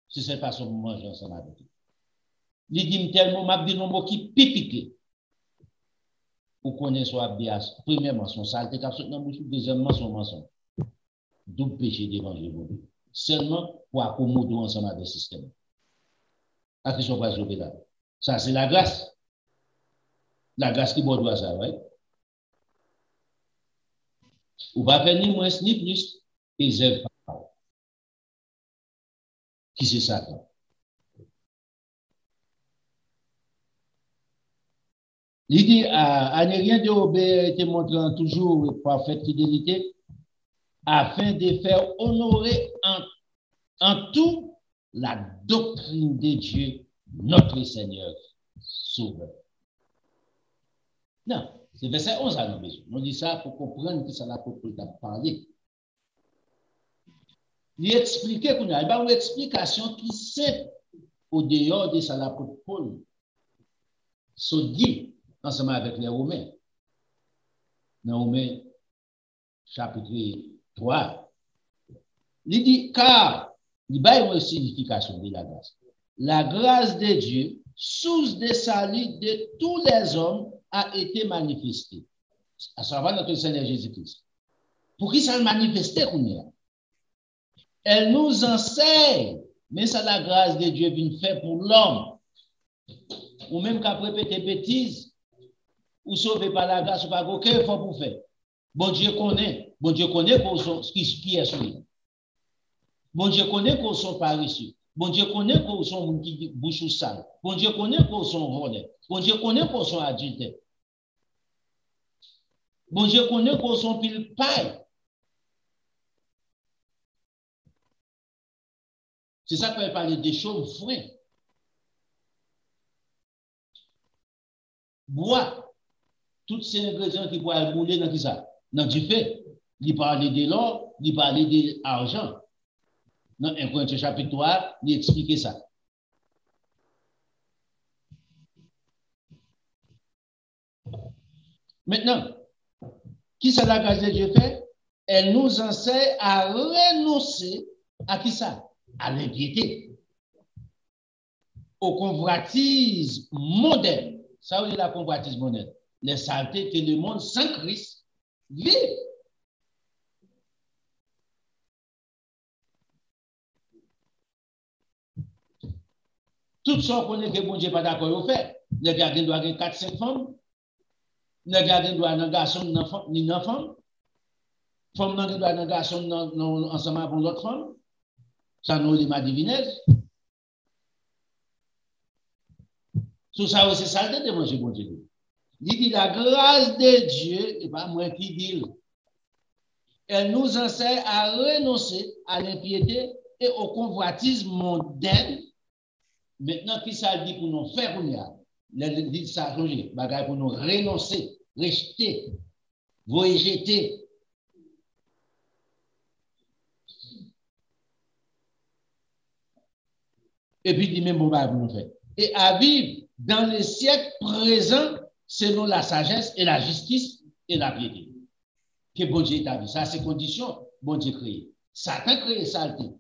C'est cette façon de manger ensemble avec lui. Il dit tel mot m'a dit un mot qui pipique. Vous connaissez soit premièrement son saleté dans la bouche, deuxièmement son mensonge. Double péché devant Dieu. Seulement pour accommoder ensemble avec le système. À qui sont pas joués là. Ça c'est la grâce. La grâce qui doit ça, oui. Ou va faire ni moins ni plus et zèle pas. Qui c'est ça? Il dit à ne rien dérober, te montrant toujours parfaite fidélité, afin de faire honorer en tout la doctrine de Dieu, notre Seigneur Sauveur. Non, c'est verset 11 à nous besoin. On dit ça pour comprendre que ça l'a parlé. Il expliquait qu'on a une explication qui simple au dehors de ça l'apôtre Paul. Se dit ensemble avec les Romains. Dans Romains chapitre 3. Il dit car il y a une signification de la grâce. La grâce de Dieu, source de salut de tous les hommes, a été manifestée. À savoir notre Seigneur Jésus-Christ. Pour qui ça manifesté qu'on est? Elle nous enseigne, mais c'est la grâce de Dieu vient faire pour l'homme. Ou même qu'à répéter bêtises, ou sauver par la grâce, ou pas aucun effort pour faire. Bon Dieu connaît qu'on sont qui est celui. Bon Dieu connaît qu'on sont paresseux. Bon Dieu connaît qu'on sont qui bouche sale. Bon Dieu connaît qu'on sont volés. Bon Dieu connaît qu'on sont adultères. Bon Dieu connaît qu'on sont pile paille. C'est ça qu'on va parler des choses vraies. Bois, tous ces ingrédients qui pourraient bouler dans qui ça? Dans du fait. Il parlait de l'or, il parlait de l'argent. Dans 1 Corinthiens chapitre 3, il expliquait ça. Maintenant, qui ça la grâce de Dieu fait? Elle nous enseigne à renoncer à qui ça? À l'impiété. Au convoitisme moderne. Ça veut dire la convoitise moderne. Les saletés que le monde sans Christ vit. Tout ça qu'on est que bon Dieu pas d'accord au fait. Les gars doivent avoir 4-5 femmes. Les gars doivent avoir un garçon ni une femme. Femme doit avoir un garçon ensemble avec l'autre femme. Ça nous dit ma divinesse. Tout ça c'est saleté de manger bon Dieu. Il dit la grâce de Dieu, et pas moi qui dis. Elle nous enseigne à renoncer à l'impiété et au convoitisme mondain. Maintenant, qui ça dit pour nous faire il dit ça changer, pour nous renoncer, rejeter, rejeter. Et puis, il dit même bon pour nous faire. Et à vivre dans les siècles présents selon la sagesse et la justice et la piété. Que bon Dieu établit. Ça, c'est condition, bon Dieu créé. Satan crée saleté.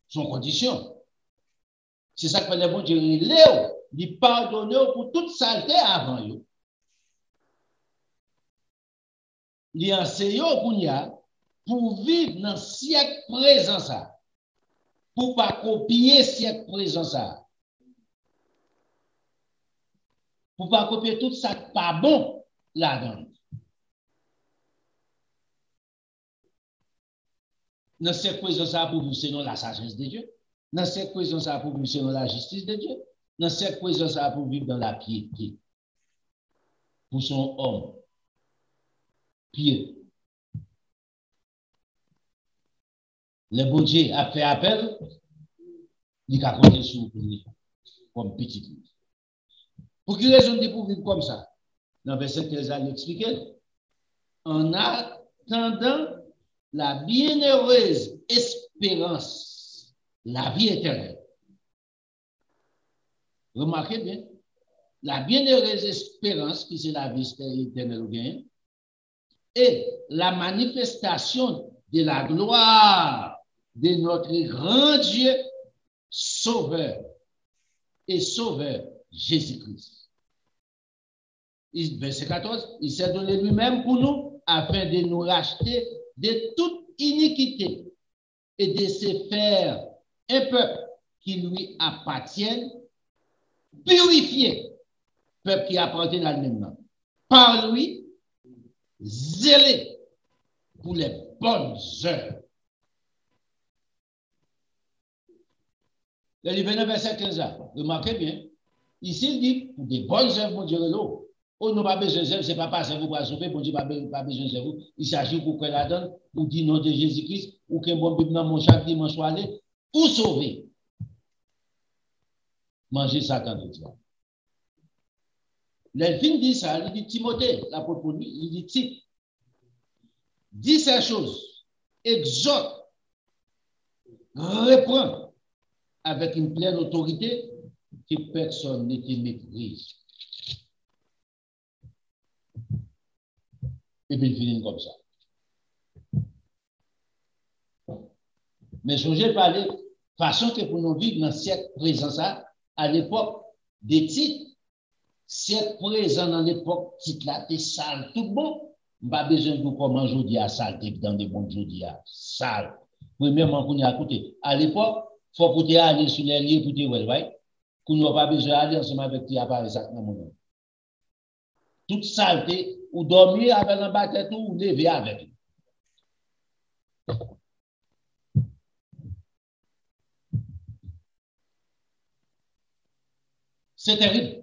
Son condition. C'est ça que le bon Dieu Léo, il pardonne pour toute saleté avant eux. Il enseigne pour vivre dans le siècle présent ça. Pour ne pas copier le siècle présent ça. Pour ne pas copier tout ça pas bon là-dedans. Dans cette présent ça pour vivre selon la sagesse de Dieu. Dans cette présent ça pour vivre selon la justice de Dieu. Dans cette présent ça pour vivre dans la piété. Pour son homme pieux. Le bon Dieu a fait appel, il a compté sur lui comme petit. Pour quelle raison de pour vivre comme ça? Dans le verset 13, il explique en attendant la bienheureuse espérance, la vie éternelle. Remarquez bien, la bienheureuse espérance, qui c'est la vie éternelle, bien, et la manifestation de la gloire de notre grand Dieu, Sauveur et Sauveur Jésus-Christ. Verset 14, il s'est donné lui-même pour nous afin de nous racheter de toute iniquité et de se faire un peuple qui lui appartienne, purifié, peuple qui appartient à lui-même. Par lui, zélé pour les bonnes œuvres. Le livre 9, verset 15, remarquez bien, ici il dit pour des bonnes œuvres, mon Dieu, l'eau. On n'a pas besoin d'œuvres, c'est pas parce que vous pouvez sauver, bon Dieu, pas besoin d'œuvres. Il s'agit pour que la donne, pour dire nom de Jésus-Christ, ou qu'un bon Bible dans mon chaque dimanche soir, pour sauver. Manger Satan de toi. L'elfine dit ça, il dit Timothée, l'apôtre pour lui, il dit Tite, dis ces choses, exhorte, reprend avec une pleine autorité que personne ne te méprise. Et puis il finit comme ça. Mais je parler façon que pour nous vivre dans le siècle présent, ça, à l'époque des titres, siècle présent dans l'époque titre là, t'es sale, tout bon. Pas besoin de comment je dis à sale, dans des bons jours à sale. Premièrement, qu'on a écouté. À l'époque, il faut aller sur les lieux pour te voir, pour nous pas besoin d'aller ensemble avec qui apparaît ça dans mon nom. Toute saleté, ou dormir avec un bâton ou lever avec. C'est terrible.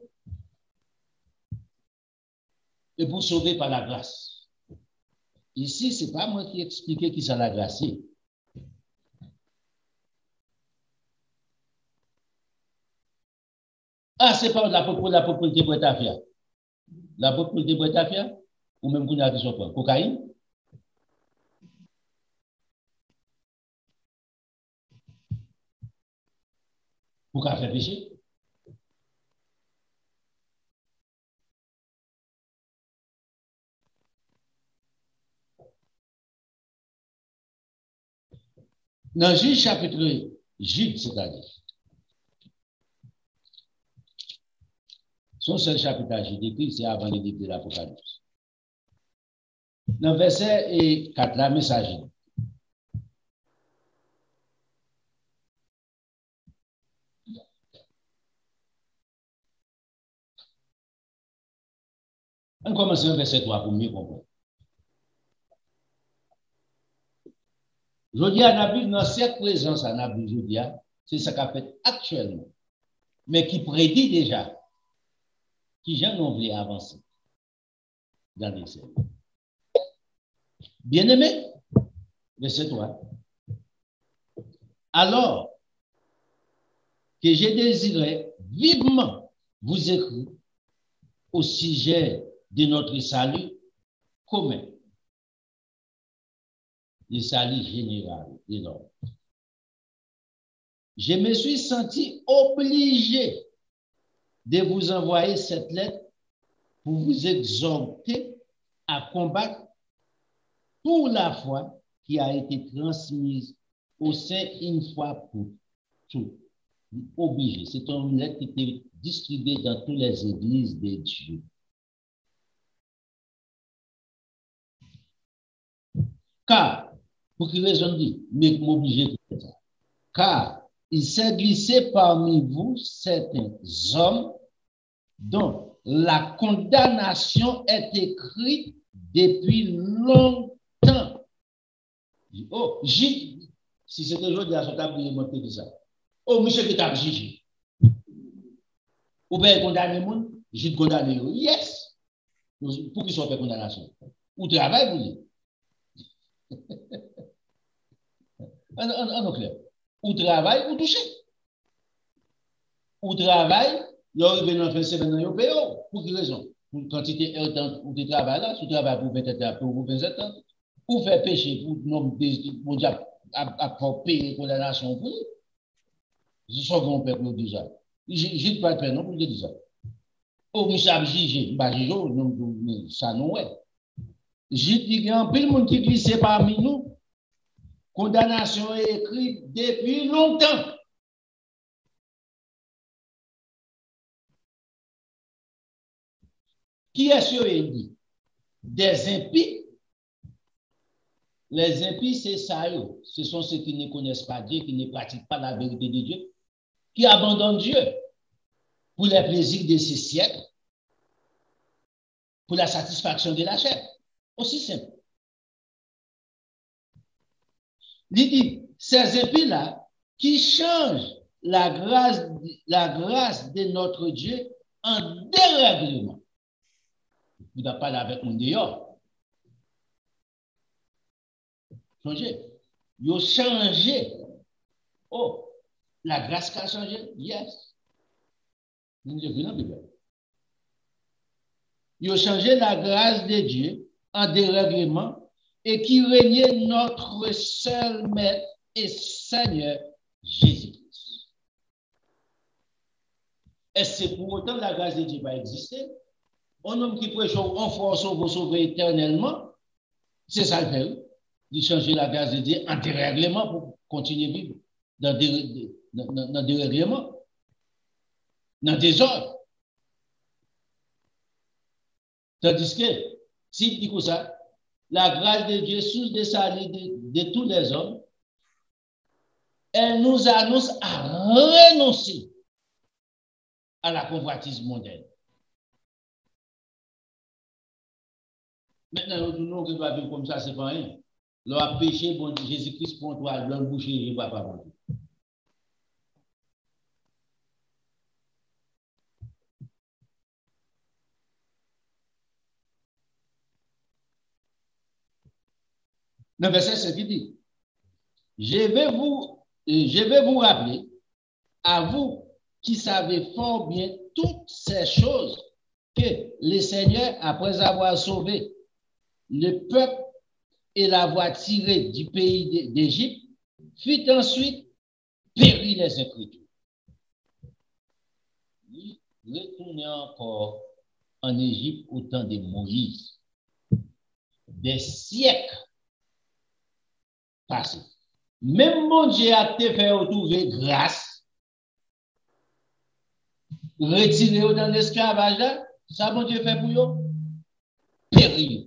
Et pour sauver par la grâce. Ici, ce n'est pas moi qui explique qui ça la grâce. Ah, c'est pas la propriété pour ta fille. La propriété pour ta fille, ou même qu'on a qui sont cocaïne. Pour qu'elle fait péché. Dans Jude chapitre, Jude, c'est-à-dire, son seul chapitre à Jude écrit, c'est avant le début de l'Apocalypse. Dans verset 4, la message. On commence au verset 3 pour mieux comprendre. Je dis à Nabi, dans cette présence à Nabi, je dis, c'est ce qu'a fait actuellement, mais qui prédit déjà, qui jamais voulu avancer dans les siècles. Bien-aimé, verset 3. Alors que j'ai désiré vivement vous écrire au sujet de notre salut commun, le salut général de l'homme. Je me suis senti obligé de vous envoyer cette lettre pour vous exhorter à combattre pour la foi qui a été transmise au sein une fois pour toutes. Obligé. C'est une lettre qui était distribuée dans toutes les églises de Dieu. Car, pour quelle raison dit, mais m'obliger de faire ça? Car il s'est glissé parmi vous certains hommes dont la condamnation est écrite depuis longtemps. Oh, si c'était aujourd'hui à ce table, il monté de ça. Oh, monsieur qui t'a jugé. Ou bien condamné moun, j'ai condamné. Yes. Pour qu'ils soient fait condamnation. Ou travail, vous dites. En clair. Ou travail, ou touché. Ou travail, là, il vient en faire semaine, il paye. Pour quelle raison? Pour quantité de ou de travail là, sous travail pour 27 ans, pour 27 ans. Ou faire péché pour nombre de diable à payer condamnation pour lui. Je suis qu'on peut le dire ça. Je ne pas de non pour le dire ça. Oh, mais ça juge, bah juge, ça non ouais. Je dis qu'il y a un peu de monde qui glisse parmi nous. Condamnation est écrite depuis longtemps. Qui est sur dit? Des impies. Les impies, c'est ça. Ce sont ceux qui ne connaissent pas Dieu, qui ne pratiquent pas la vérité de Dieu, qui abandonnent Dieu pour les plaisirs de ces siècles, pour la satisfaction de la chair. Aussi simple. Il dit, ces impies-là, qui changent la grâce de notre Dieu en dérèglement. Vous n'avez pas avec mon dehors. Changer. Ils ont changé. Oh, la grâce qui a changé? Yes. Ils ont changé la grâce de Dieu en dérèglement et qui régnait notre seul Maître et Seigneur Jésus-Christ. Est-ce que pour autant la grâce de Dieu va exister? Un homme qui prêche en force vous sauver éternellement, c'est ça le fait. De changer la grâce de Dieu en dérèglement pour continuer à vivre dans des règlements, dans des ordres. Tandis que, si il dit comme ça, la grâce de Dieu, source de salut de tous les hommes, elle nous annonce à renoncer à la convoitise mondaine. Maintenant, nous qui doit vivre comme ça, c'est pas rien. Leur péché, bon Jésus-Christ pour toi, leur boucher, je ne vois pas bon Dieu. Le verset 5 qui dit, je vais vous rappeler, à vous qui savez fort bien toutes ces choses, que le Seigneur, après avoir sauvé le peuple et l'avoir tiré du pays d'Égypte, fit ensuite périr les Écritures. Il retournait encore en Égypte au temps de Moïse. Des siècles passés. Même mon Dieu a te fait retrouver grâce, retirer dans l'esclavage là, ça mon Dieu fait pour eux, périr.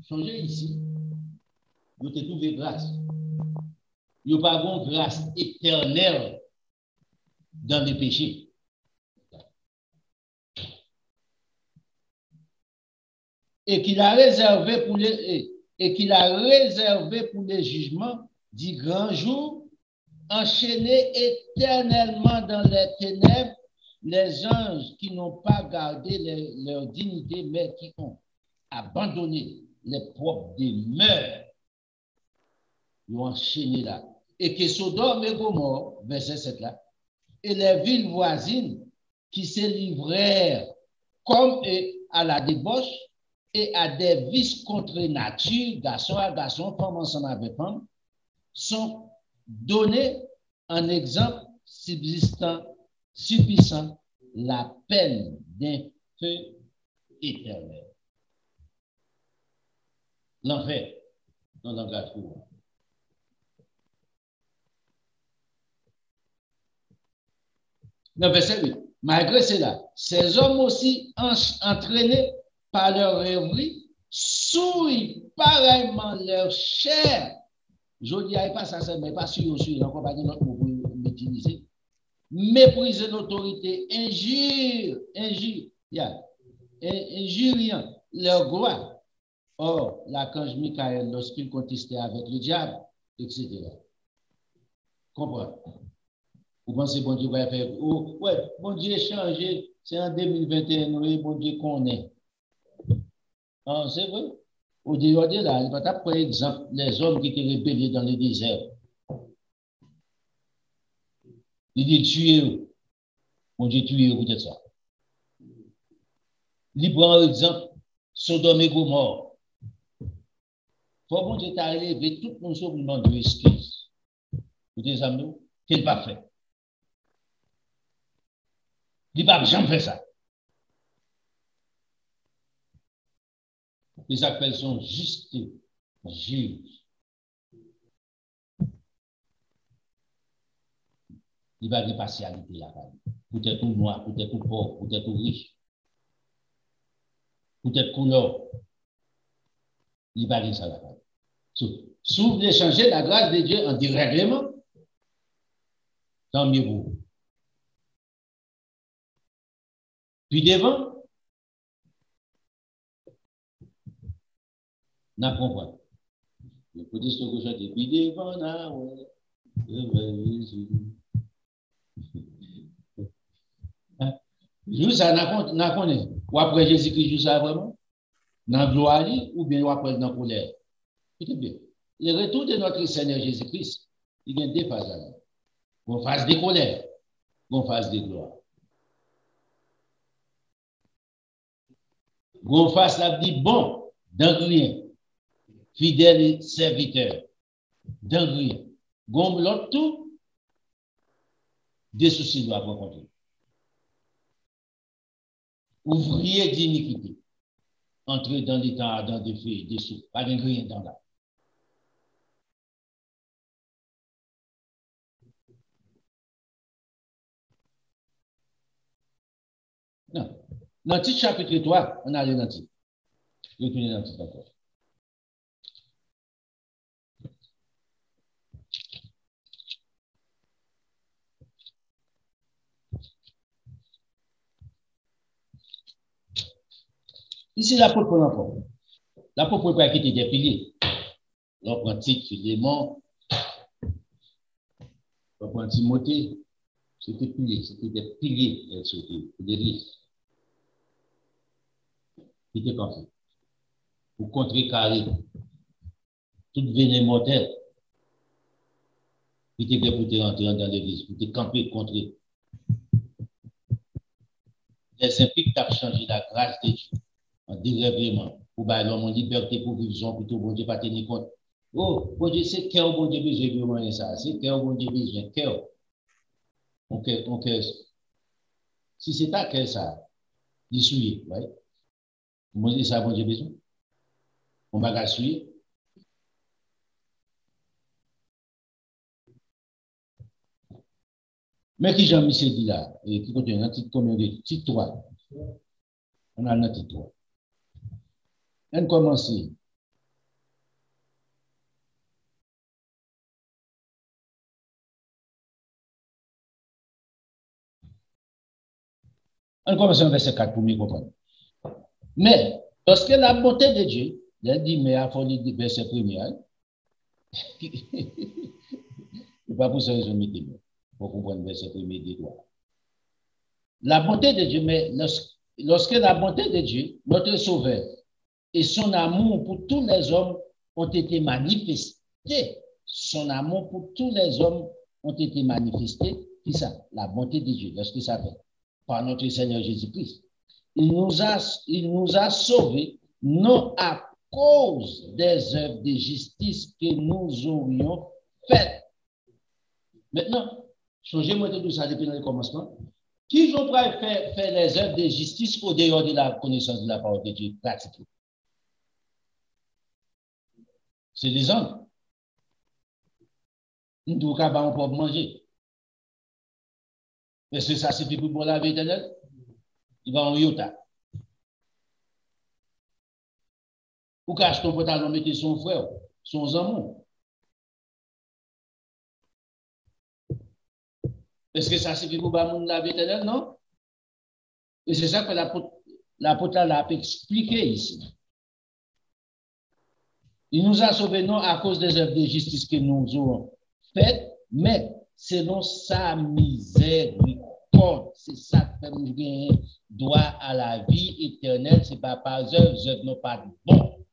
Changez ici, vous te trouvez grâce. Vous n'avez pas de grâce éternelle dans les péchés. Et qu'il a réservé pour les jugements du grand jour, enchaînés éternellement dans les ténèbres, les anges qui n'ont pas gardé leur dignité, mais qui ont abandonné les propres demeures. Ils ont enchaîné là. Et que Sodome et Gomorrhe, verset 7 là, et les villes voisines qui se livrèrent comme eux à la débauche et à des vices contre nature, garçon à garçon, femme ensemble avec femme, sont donnés en exemple subsistant la peine d'un feu éternel. L'enfer, dans le langage courant. Le verset 8. Malgré cela, ces hommes aussi entraînés par leur rêverie, souillent pareillement leur chair. Je ne dirais pas ça, mais pas si on suit, encore pas de notre mot pour l'utiliser. Mépriser l'autorité, injuriant leur gloire. Or, l'archange Michael, lorsqu'il contestait avec le diable, etc. Comprends? Vous pensez que bon Dieu va faire? Oh, ouais, bon Dieu est changé. C'est en 2021, oui, bon Dieu connaît. Ah, c'est vrai. Au dehors de là, il va par exemple les hommes qui étaient rébellés dans le désert. Il dit tuer. Bon Dieu tuer, peut-être ça. Il prend exemple Sodome et Gomorrhe. Faut bon Dieu t'arriver, tout le monde se demande de excuse. Vous dites, amis, qu'il va faire. Il ne va jamais faire ça. Les appels sont justes, juges. Il va y avoir des partialités là-bas. Peut-être tout noir, peut-être tout pauvre, peut-être tout riche, peut-être couleur. Il va y avoir ça là-bas. Si vous voulez changer la grâce de Dieu en dérèglement, tant mieux pour vous. Puis devant, n'apprends pas. Le petit que je dis, puis devant, là, ouais, Jésus. Juste ça, n'a connaît. Ou après Jésus-Christ, juste ça vraiment? Dans la gloire, ou bien ou après dans la colère? Écoutez bien. Le retour de notre Seigneur Jésus-Christ, il y a deux phases là. Une phase de colère, une phase de gloire. Une phase là dit bon, dans rien, fidèle serviteur, dans rien. Gon l'autre tout, des soucis doivent rencontrer. Ouvrier d'iniquité, entrer dans l'état ardent de feu et de sous, pas de rien dans là. Non. Dans le petit chapitre 3, on a allé dans le titre. Retournez dans le titre encore. Ici, l'apôtre prend l'enfant. L'apôtre peut quitter des piliers. On prend Tite, Philémon, on prend Timothée. C'était des piliers de l'Église. Qui étaient comme ça. Pour contrecarrer toute veine mortelle qui était pour te rentrer dans l'Église, pour te camper contre eux. Les impliques t'ont changé la grâce de Dieu en dérèglement pour bailler l'homme en liberté pour vivre plutôt bon Dieu pas tenir compte. Oh, bon Dieu, c'est cœur bon Dieu besoin de vraiment ça. C'est cœur bon Dieu besoin, cœur. Ok. Si c'est ta cœur ça, il souille, right? Bon Dieu, ça bon Dieu besoin. On va souiller. Mais qui Jean-Michel dit là, et qui contient un titre combien de titre 3. On a un titre 3. On commence. On commence au verset 4 pour mieux comprendre. Mais, lorsque la bonté de Dieu, elle dit, mais à fond du verset premier, c'est pas pour ça que je me dis, pour comprendre le verset premier des droits. La bonté de Dieu, mais lorsque la bonté de Dieu, notre Sauveur, et son amour pour tous les hommes ont été manifestés, son amour pour tous les hommes ont été manifestés, c'est ça, la bonté de Dieu, lorsque ça fait, par notre Seigneur Jésus-Christ. Il nous a sauvés, non à cause des œuvres de justice que nous aurions faites. Maintenant, changez-moi de tout ça depuis le commencement. Qui vont faire les œuvres de justice au dehors de la connaissance de la parole de Dieu pratique? C'est les hommes. Nous ne pouvons pas manger. Est-ce que ça suffit pour la vie éternelle? Il va en Utah. Ou cache ton pantalon, mettez son frère, son amour. Est-ce que ça suffit pour la vie éternelle? Non? Et c'est ça que l'apôtre l'a expliqué ici. Il nous a sauvés non à cause des œuvres de justice que nous avons faites, mais selon sa miséricorde. C'est ça que nous avons droit à la vie éternelle. Ce n'est pas par œuvres, les œuvres n'ont pas de bon.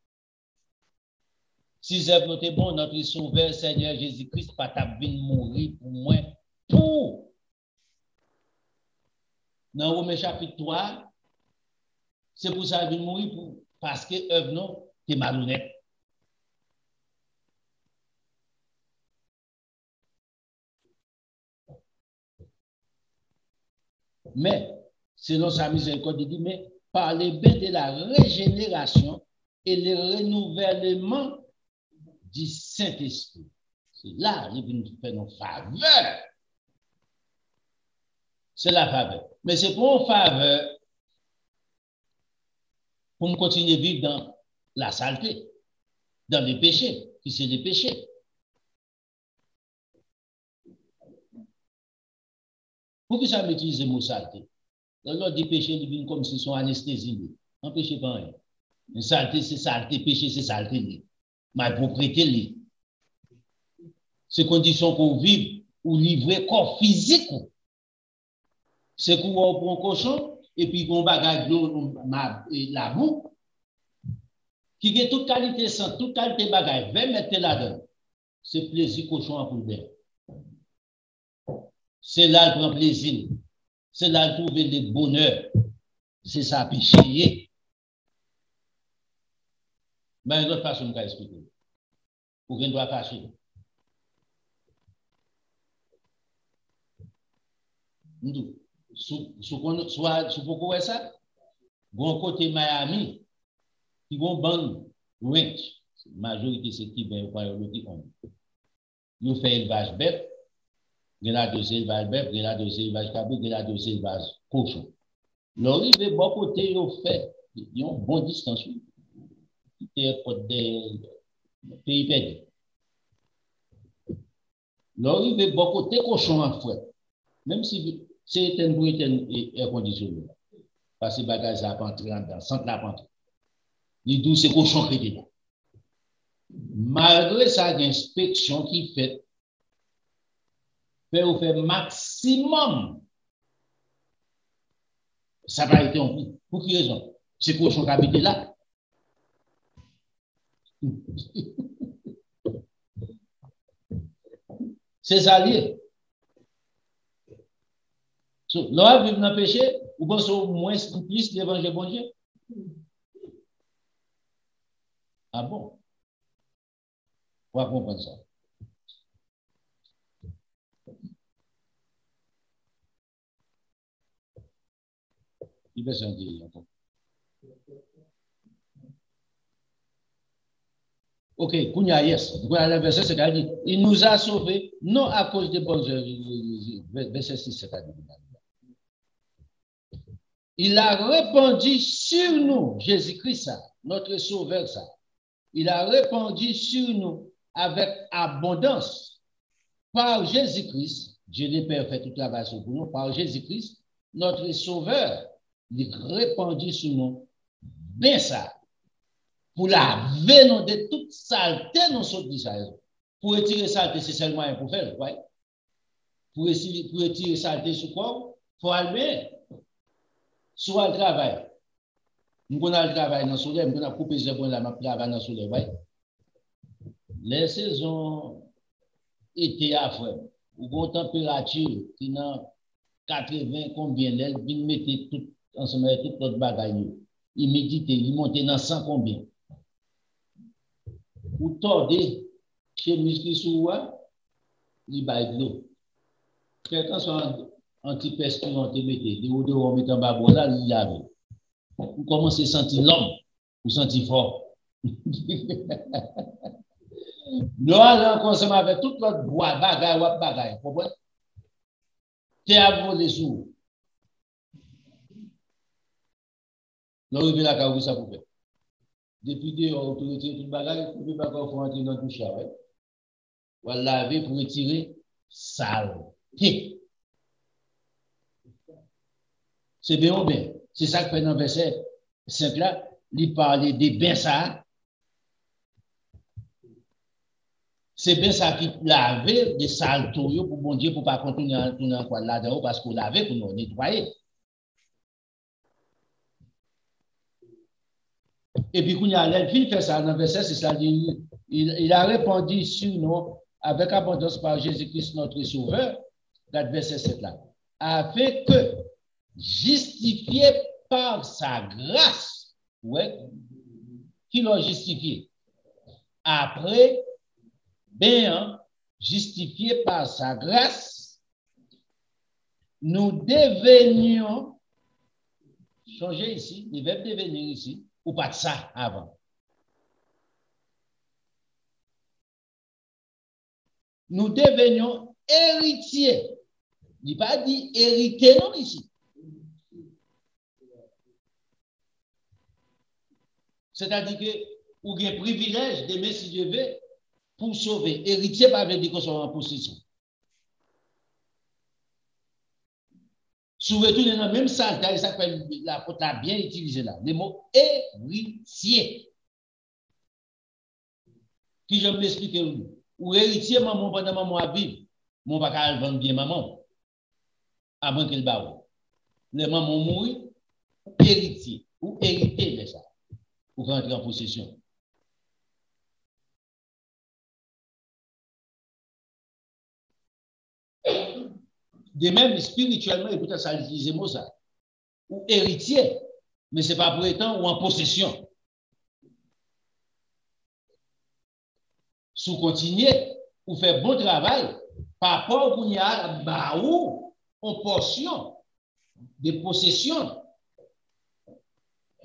Si les œuvres n'ont pas de bon, notre Sauveur, Seigneur Jésus-Christ, pas venir mourir pour moi. Pour. Dans Romains chapitre 3, c'est pour ça qu'il mourir pour. Parce que œuvre non, c'est malhonnête. Mais, selon sa miséricorde, il dit, mais par les biens de la régénération et le renouvellement du Saint-Esprit. C'est là qu'il vient nous faire nos faveurs. C'est la faveur. Mais c'est pour une faveur pour nous continuer à vivre dans la saleté, dans les péchés, qui c'est les péchés. Pour que ça m'utilise le mot saleté? L'autre dit péché, il vient comme si son anesthésie. Non, péché pas rien. Mais saleté, c'est saleté, péché, c'est saleté. Ma propriété, c'est conditions qu'on vive ou livrer corps physique. C'est qu'on prend un cochon et puis qu'on bagage la boue qui a toute qualité sans toute qualité bagage. 20 mètres là-dedans. C'est plaisir cochon à poubelle. C'est là le grand plaisir. C'est là le trouver le bonheur. C'est ça, péché. Mais une autre façon de expliquer. Pour qu'on doit cacher. Sous pourquoi ça? Bon côté Miami, qui vont ban ranch. La majorité c'est qui ben pas le qui on. Nous fait élevage bœuf, là de élevage bœuf, là de élevage cabri, là de élevage cochon. L'arrivée bon côté yo fait, ils ont bon distance. Qui côté des pays perdus. L'arrivée bon côté cochon en fouet. Même si c'est un bruit air conditionné. Parce que bagage ça pas entrer dedans, sans la pente. Les 12, c'est cochon qui était là. Malgré ça, l'inspection qui fait, on fait maximum. Ça va être en plus. Pour quelle raison? C'est cochon qui habite là. C'est ça lié. L'homme vit dans le péché, ou pense au moins plus l'évangile bon Dieu? Ah bon? On va comprendre ça. Il va s'en dire encore. Ok, Kounia, yes. Le verset, c'est qu'il dit, il nous a sauvés, non à cause des bonnes œuvres. Verset 6, c'est à dire. Il a répandu sur nous, Jésus-Christ, notre sauveur, ça. Il a répandu sur nous avec abondance par Jésus-Christ. Dieu le Père fait tout le travail sur nous. Par Jésus-Christ, notre sauveur, il répandu sur nous. Ben ça. Pour laver nous de toute saleté, nous sommes d'Israël. Pour retirer saleté, c'est seulement un pour faire. Ouais? Pour retirer saleté sur quoi? Il faut aller soit le travail. Nous avons le travail dans le soleil, nous avons coupé les bonnes là, nous travail dans le soleil. Ouais? Les saisons étaient à frais. Ou une température qui n'a 80 combien d'elle, vous mettez tout ensemble avec toute notre bagaille. Humidité, il monte dans 100 combien. Ou tordez chez muscle sous il baille de l'eau. Faites attention anti-pestilent, mettez des odeurs, mettez en bas, là, il y avait. Vous commencez à sentir l'homme, vous sentez fort. Nous allons consommer avec toute notre bois, bagaille, bagaille. Vous comprenez? C'est à vous les sous. Nous arrivons là, quand vous ça vous fait. Depuis dehors, autorité, tout le bagage, vous ne pouvez pas encore entrer dans le chat. Vous allez laver pour retirer sale. C'est bien ou bien. C'est ça que fait dans le verset 5 là. Il parle des bains ça. C'est bien ça qui lave des sales tours pour bon Dieu, pour ne pas continuer à tourner encore là-dedans, parce qu'on lave pour nous nettoyer. Et puis, quand il a fait ça dans le verset, c'est ça, il a répondu sur nous avec abondance par Jésus-Christ, notre Sauveur, dans le verset 7 là, afin que, justifié par sa grâce, ouais, qui l'a justifié, après, bien, justifié par sa grâce, nous devenions, changer ici, le verbe devenir ici, ou pas de ça avant. Nous devenions héritiers. Il n'est pas dit hériter non ici. C'est-à-dire que vous avez un privilège d'aimer si Dieu veut pour sauver. Héritier, pas veut dire qu'on soit en possession. Souvent, tout dans la même salle, ça s'appelle l'apôtre l'a bien utilisé là. Le mot héritier. Qui je m'explique ou héritier, maman, pendant maman a vivre, mon pas qu'à vendre bien maman, avant qu'elle barre. Les mamans mourir, héritier, ou hériter de ça, pour rentrer en possession. De même, spirituellement, et peut-être ça utilise le mot ça, ou héritier, mais ce n'est pas pour autant ou en possession. Sous continuer, ou faire bon travail, par rapport au a bah ou en portion de possession.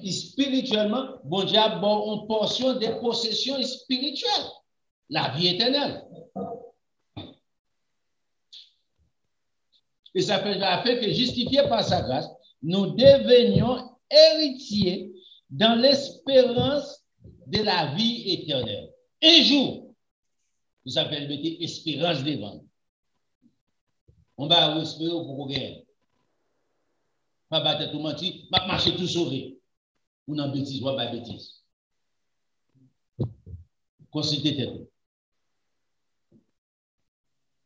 Et spirituellement, bon Dieu a bon en portion de possession spirituelle, la vie éternelle. Et ça fait que, justifié par sa grâce, nous devenions héritiers dans l'espérance de la vie éternelle. Un jour, ça s'appelle espérance devant. On va espérer pour gagner. Pas battre tout mentir, pas marcher tout sauvé. Ou non bêtise, ou pas bêtise. Consultez tête.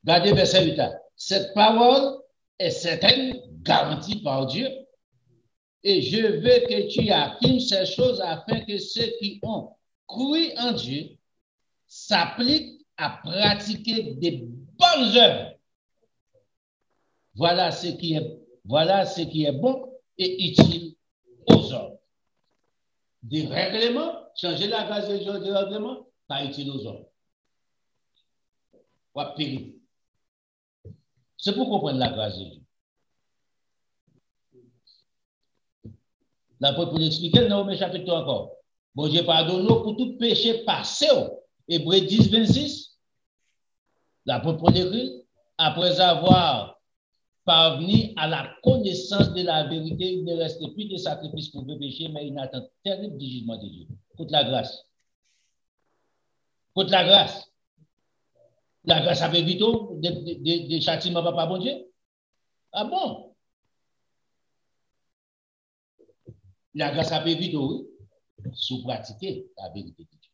Regardez verset 8. Cette parole est certaine, garantie par Dieu. Et je veux que tu affirmes ces choses afin que ceux qui ont cru en Dieu s'appliquent à pratiquer des bonnes œuvres. Voilà ce qui est bon et utile aux hommes. Des règlements, changer la grâce de Dieu, des règlements, pas utile aux hommes. Ou à périr. C'est pour comprendre la grâce de Dieu. L'apôtre pour l'expliquer, dans le chapitre encore. Bon Dieu pardonne pour tout péché passé. Hébreux 10, 26. L'apôtre pour l'écrit, après avoir parvenu à la connaissance de la vérité, il ne reste plus de sacrifice pour le péché, mais une attente terrible du jugement de Dieu. Contre la grâce. Contre la grâce. La grâce avait vite des châtiments, papa bon Dieu. Ah bon? La grâce avait vite, oui. Sous pratiquer la vérité de Dieu.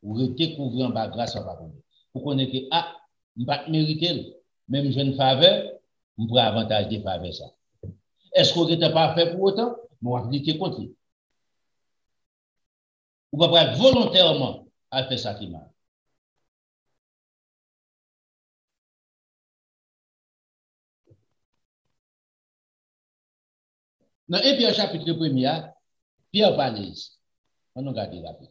Vous redécouvrez en bas grâce à papa bon Dieu. Vous connaissez que, ah, je ne vais pas mériter, même je ne faveur, je pourrais avantage de faveur ça. Est-ce que vous n'êtes pas fait pour autant? Vous appliquez contre lui. Vous ne pouvez pas volontairement à faire ça qui mal. Dans 1 Pierre chapitre 1er, Pierre parle ici. On nous regarde rapide.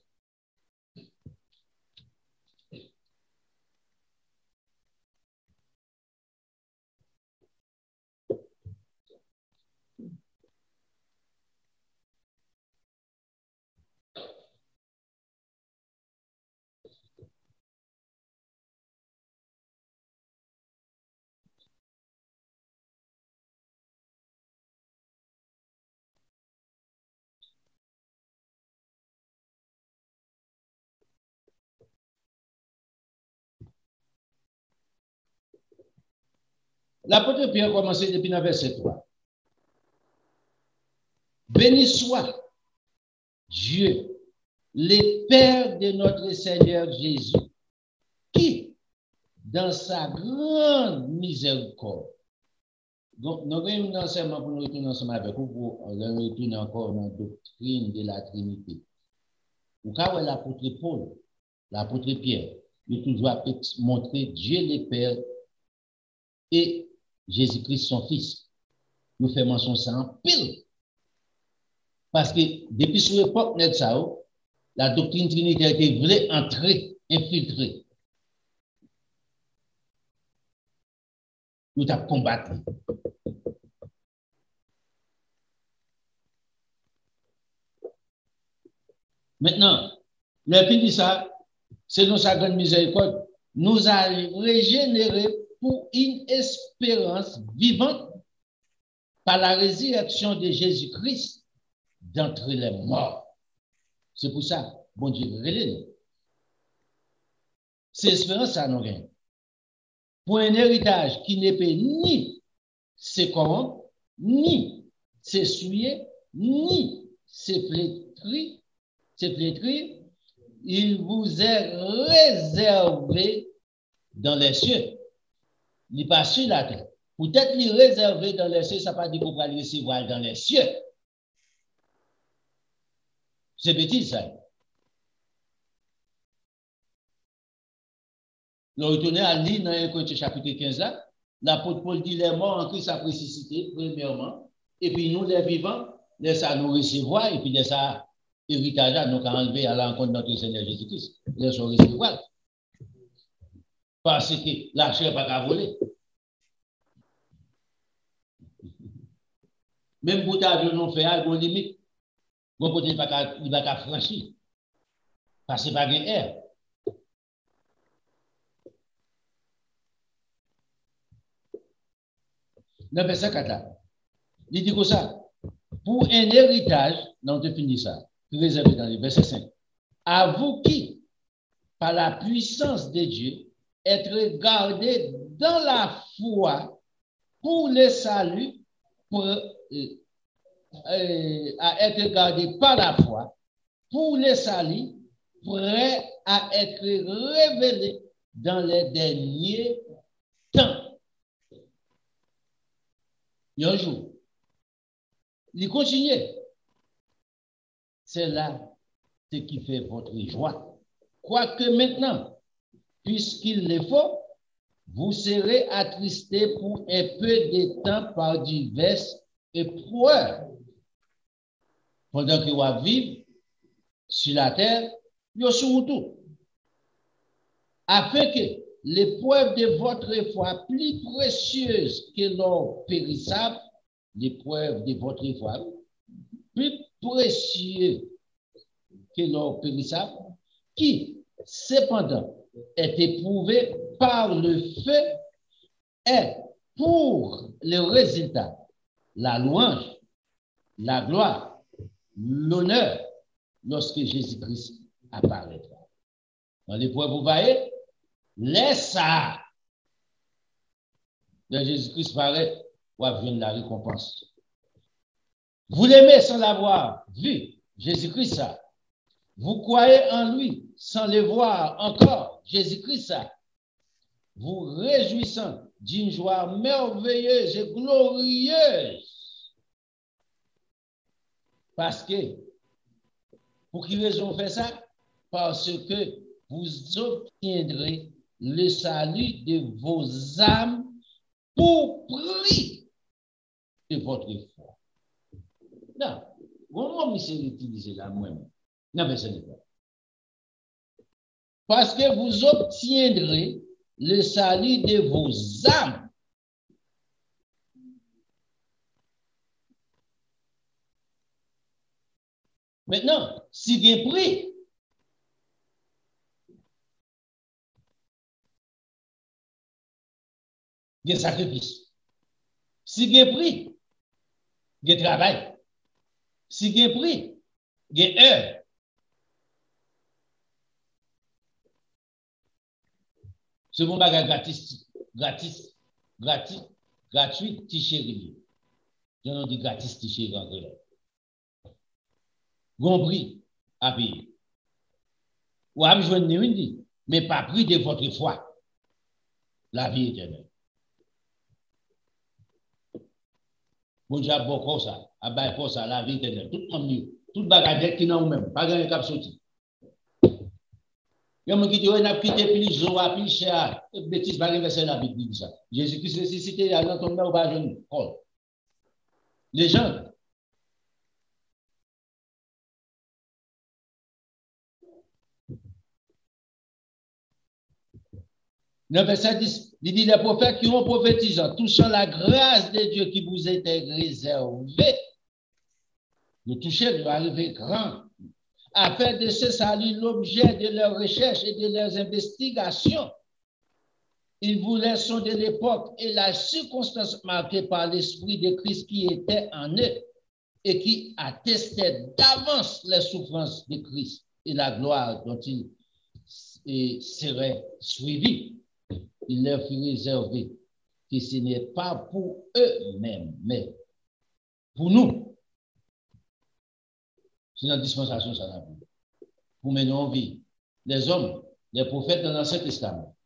L'apôtre Pierre commence depuis le verset 3. Béni soit Dieu, le Père de notre Seigneur Jésus, qui, dans sa grande miséricorde, donc nous avons un enseignement pour nous retourner ensemble avec vous, pour retourner encore dans la doctrine de la Trinité. Ou quand l'apôtre Paul, l'apôtre Pierre, il toujours montrer Dieu le Père et Jésus-Christ son Fils. Nous faisons mention ça en pile. Parce que depuis ce époque, la doctrine trinitaire était voulait entrer, infiltrer. Nous avons combattu. Maintenant, le pays dit ça, selon sa grande miséricorde, nous a régénérés pour une espérance vivante par la résurrection de Jésus-Christ d'entre les morts. C'est pour ça, bon Dieu, relève. C'est espérance, ça, nous gagne. Pour un héritage qui n'est pas ni se corrompre, ni s'essuyer, ni se flétrir, il vous est réservé dans les cieux. Il n'est pas sur la terre. Peut-être qu'il est réservé dans les cieux, ça ne veut pas dire qu'on va le recevoir dans les cieux. C'est petit, ça. Nous retournons à lire dans 1 Corinthiens chapitre 15 là, l'apôtre Paul dit les morts en Christ a ressuscité, premièrement, et puis nous les vivants, laisse à nous recevoir, et puis laisse à héritage à nous enlever à l'encontre de notre Seigneur Jésus-Christ. Laisse à recevoir. Parce que la chair n'a pas voler. Même pour ta vie, nous fait une limite. Bon côté, il va pas franchir. Parce que c'est pas un air. Dans le verset 4, il dit comme ça. Pour un héritage, non, on finit ça. Réservé dans le verset 5. À vous qui, par la puissance de Dieu, êtes gardés dans la foi pour le salut, à être gardés par la foi pour le salut prêt à être révélé dans les derniers temps. Et un jour, il continue. C'est là ce qui fait votre joie. Quoique maintenant, puisqu'il le faut, vous serez attristés pour un peu de temps par diverses épreuves. Pendant que vous vivez sur la terre, vous êtes sur tout. Afin que l'épreuve de votre foi, plus précieuse que l'or périssable, l'épreuve de votre foi, plus précieuse que l'or périssable, qui, cependant, est éprouvé par le feu, est pour le résultat la louange, la gloire, l'honneur lorsque Jésus-Christ apparaîtra. Dans l'épreuve, vous voyez, laisse ça. Quand Jésus-Christ paraît, vous vient la récompense. Vous l'aimez sans l'avoir vu, Jésus-Christ ça. Vous croyez en lui sans le voir encore, Jésus-Christ ça. Vous réjouissant d'une joie merveilleuse et glorieuse. Parce que, pour qui raison on fait ça? Parce que vous obtiendrez le salut de vos âmes pour prix de votre foi. Non, comment monsieur utiliser là moi-même? Non, mais ce n'est pas. Parce que vous obtiendrez le salut de vos âmes. Maintenant, si bien pris, il y a sacrifice. Si bien pris, il y a travail. Si bien pris, il y a heure. C'est bon bagage gratuit, t-shirt. J'en ai dit gratis, t-shirt en anglais. Bon prix à payer. Ou à me joindre une dit, mais pas prix de votre foi. La vie éternelle. Bon Dieu, beaucoup ça, à bail pour ça, la vie éternelle. Tout le monde, tout bagage qui n'a même, pas gagné cap sorti. Il y a des gens qui disent, on a quitté prison, on a pris cher. Bêtise, pas verser la Bible dit ça. Jésus-Christ ressuscité, il y a dans ton ou pas jeune. Les gens. Dans verset 10, il dit les prophètes qui ont prophétisé, touchant la grâce de Dieu qui vous était réservée, de toucher, de arriver grand, afin de se saluer l'objet de leurs recherches et de leurs investigations. Ils voulaient sonder l'époque et la circonstance marquée par l'Esprit de Christ qui était en eux et qui attestait d'avance les souffrances de Christ et la gloire dont ils seraient suivis. Il leur fut réservé que ce n'est pas pour eux-mêmes, mais pour nous. C'est une dispensation, ça n'a pas. Pour mener en vie. Les hommes, les prophètes dans l'Ancien Testament,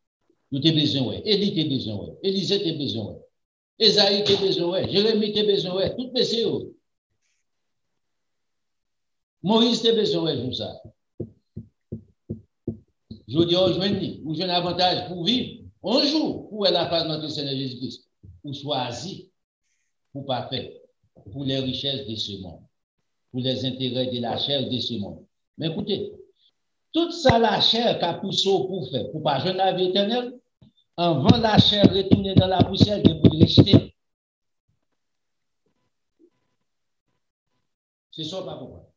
nous avons besoin, Élie a besoin, Élisée a besoin, Esaïe a besoin, Jérémie a besoin, tout besoin. Moïse a besoin de ça. Je dis aujourd'hui, vous avez un avantage pour vivre. Un jour, pour la face de notre Seigneur Jésus-Christ, pour choisir, pour pas faire, pour les richesses de ce monde, pour les intérêts de la chair de ce monde. Mais écoutez, toute ça, la chair qu'a poussé pour faire, pour pas jeune la vie éternelle, avant la chair retourner dans la poussière, de vous rejeter. C'est ça, pas pourquoi.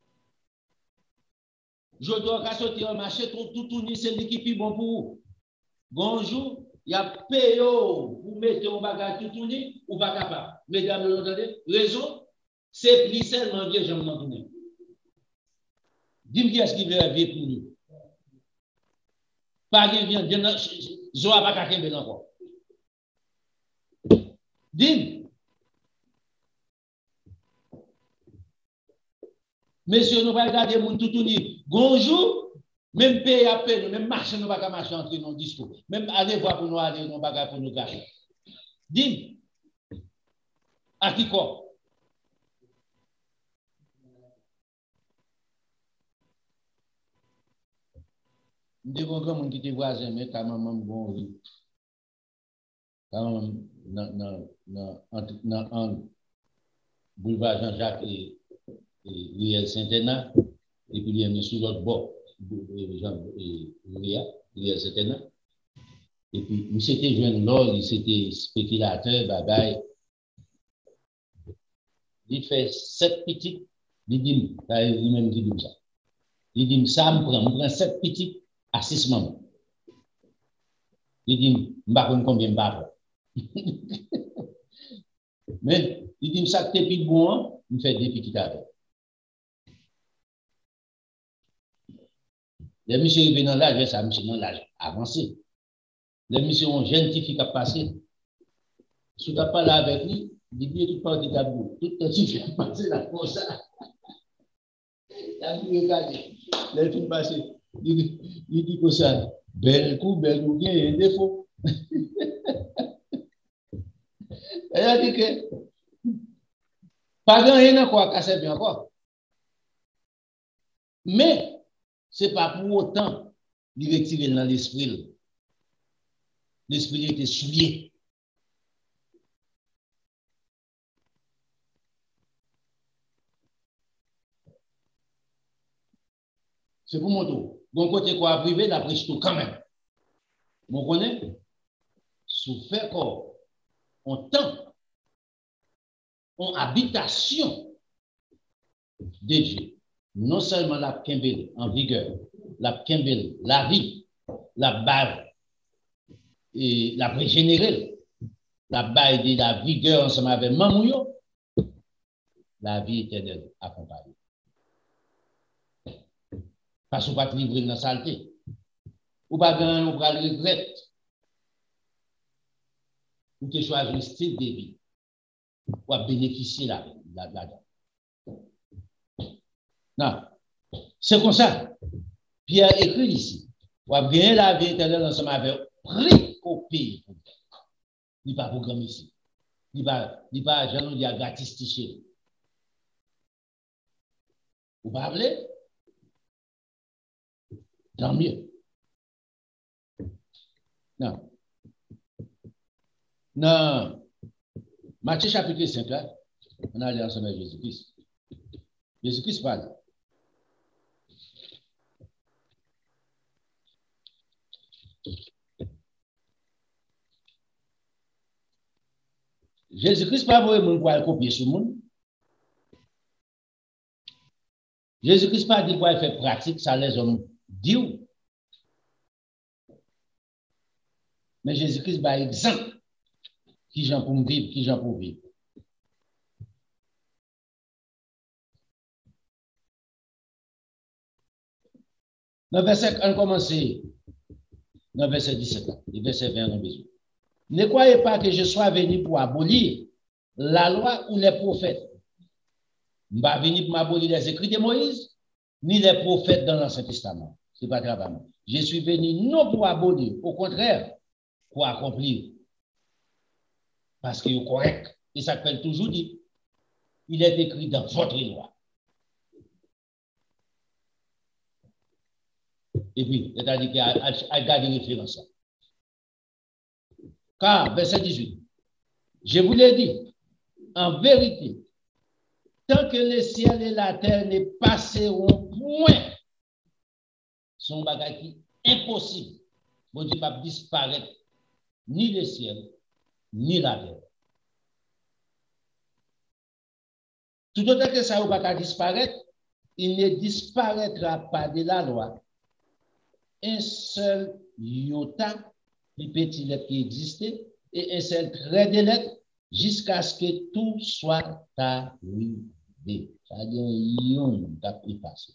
Je dois sortir au marché, tout tourner, c'est l'équipe qui est bon pour vous. Bonjour. Il y a payé pour mettre un bagage tout tourné ou pas capable. Mesdames, vous entendez? Raison, c'est plus seulement Dieu, je m'en tourne. Dis-moi qui est-ce qui veut la vie pour nous? Pas de viande, je ne vais pas qu'à encore. Dis-moi. Messieurs, nous allons regarder mon tout tourné. Bonjour, Même pays à peine, même marcher, nous ne pouvons pas marcher entre nos discours. Même aller voir pour nous aller, nous ne pouvons pas pour nous garder. Dis, à qui quoi? Nous devons comme on qui te voisin, mais quand même bon, quand même dans boulevard Jean-Jacques et Riel Saint-Énat, et puis il y a mis sous l'autre bord, Riel Saint-Énat. Et puis, il s'était jeune là, il s'était spéculateur, bye. Il fait 7 petits, il dit, il même dit ça. Il dit, ça me prend 7 petits à 6 mamans. Il dit, je ne sais pas combien de barres. Mais, il dit, ça t'es plus bon, il fait des petits avec. Les messieurs arrivent dans l'âge, ça, monsieur dans l'âge avancé. Les messieurs ont gentifié à passer. Si tu n'as pas là avec lui, il dit, tu parles de tabou. Tout le temps, tu fais passer là comme ça. La vie regardez. Les filles passées. Il dit que ça, bel coup, bien, et défaut. Elle a dit que, pas grand rien encore, casser bien encore. Mais, ce n'est pas pour autant de retirer dans l'esprit. L'esprit était souillé. C'est pour mon tour. Bon côté quoi privé, d'après tout quand même. Vous connaissez? Sous fait quoi? On tente, en habitation de Dieu. Non seulement la Kimbel en vigueur, la Kimbel, la vie, la base et la régénérée, la base de la vigueur ensemble avec Mamouyo, la vie éternelle accompagnée. Parce qu'on ne va pas livrer dans la saleté. Ou pas gagner, on va le regretter. Ou que choisir un style de vie. Ou à bénéficier de la. Non. C'est comme ça. Pierre écrit ici. Ou à gagner la vie éternelle ensemble avec prix au pays. Il n'est pas programmé ici. Il n'est pas genre il y a gratis tiché. Vous parlez? Tant mieux. Non. Non. Matthieu chapitre 5, là, on a allé ensemble avec Jésus-Christ. Jésus-Christ parle. Jésus-Christ pas vraiment pour copier sur le monde. Jésus-Christ pas dit pour faire pratique, ça les hommes disent. Mais Jésus-Christ par exemple qui j'en pour vivre, qui j'en pour vivre. Dans le verset, on commence dans le verset 17, le verset 20, on a besoin. Ne croyez pas que je sois venu pour abolir la loi ou les prophètes. Je ne suis pas venu pour abolir les écrits de Moïse, ni les prophètes dans l'Ancien Testament. Ce n'est pas grave. Je suis venu non pour abolir, au contraire, pour accomplir. Parce qu'il est correct. Et ça peut toujours dit. Il est écrit dans votre loi. Et puis, c'est-à-dire qu'il a gardé référence. Car, verset 18, je vous l'ai dit, en vérité, tant que le ciel et la terre ne passeront point, son bagage qui est impossible. Bon Dieu va disparaître, ni le ciel, ni la terre. Tout autant que ça ne va pas disparaître, il ne disparaîtra pas de la loi. Un seul iota, le petit lettre qui existait, et un seul trait de lettre, jusqu'à ce que tout soit arrivé. C'est-à-dire, ion d'après passé.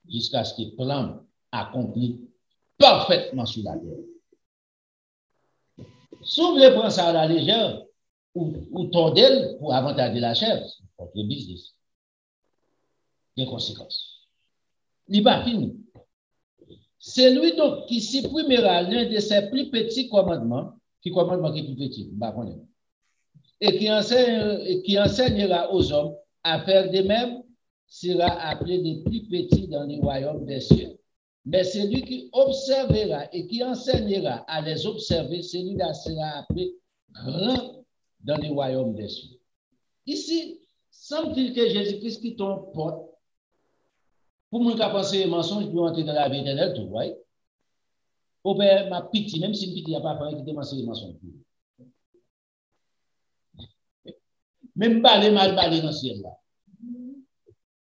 Jusqu'à ce que le plan accompli parfaitement sur la terre. Si vous voulez prendre ça à la légère, ou tordel pour avantager la chair, c'est votre business. Des conséquences. Il n'est pas fini. C'est lui donc qui supprimera l'un de ses plus petits commandements, qui commandement qui est plus petit, et qui enseignera aux hommes à faire de même, sera appelé le plus petit dans le royaume des cieux. Mais celui qui observera et qui enseignera à les observer, celui-là sera appelé grand dans le royaume des cieux. Ici, semble-t-il que Jésus-Christ qui tombe porte, pour moi qui a pensé mensonge, pour entrer dans la vie éternelle, tout, voyez? Au père, ma pitié, même si une pitié n'a pas fait, qui démense les mensonges. Même balé, mal balé dans le ciel là.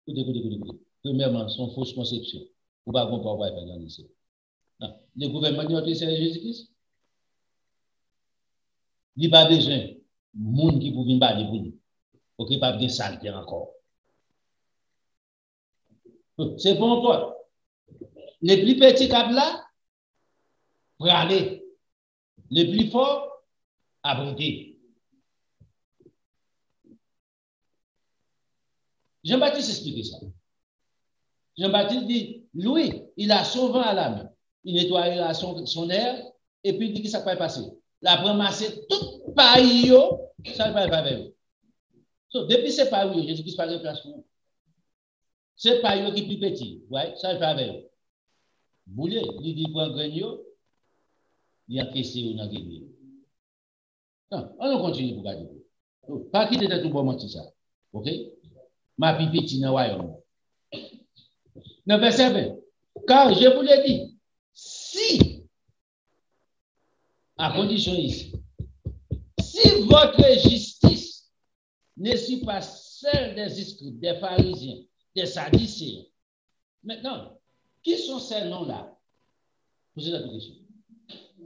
Écoutez. Premièrement, son fausse conception. Vous ne pouvez pas comprendre faire dans le ciel. Le gouvernement de c'est Jésus-Christ. Il n'y a pas besoin de monde qui peut venir balé pour lui. Ok, pas bien saleté encore. C'est bon, toi. Les plus petits câbles là, pour aller. Les plus forts, abriter. Jean-Baptiste explique ça. Jean-Baptiste dit, lui, il a souvent à la main. Il nettoiera son air, et puis il dit que ça peut passer. La ramasser tout paille, ça ne va pas vers eux. So, depuis ces pailles, Jésus-Christ pas de place pour vous. C'est paille qui est plus petit, ouais, ça ne va pas vers eux. Boulé, il dit pour un grenier, il a caissé ou n'a gagné. Non, on continue pour garder. Pas quitter tout bon mentir ça. OK? Ma pipiti dans royaume. Non, verset 20. Car je vous l'ai dit, si, à condition ici, si votre justice ne suit pas celle des esprits, des pharisiens, des sadducéens, maintenant, qui sont ces noms-là? Posez la question.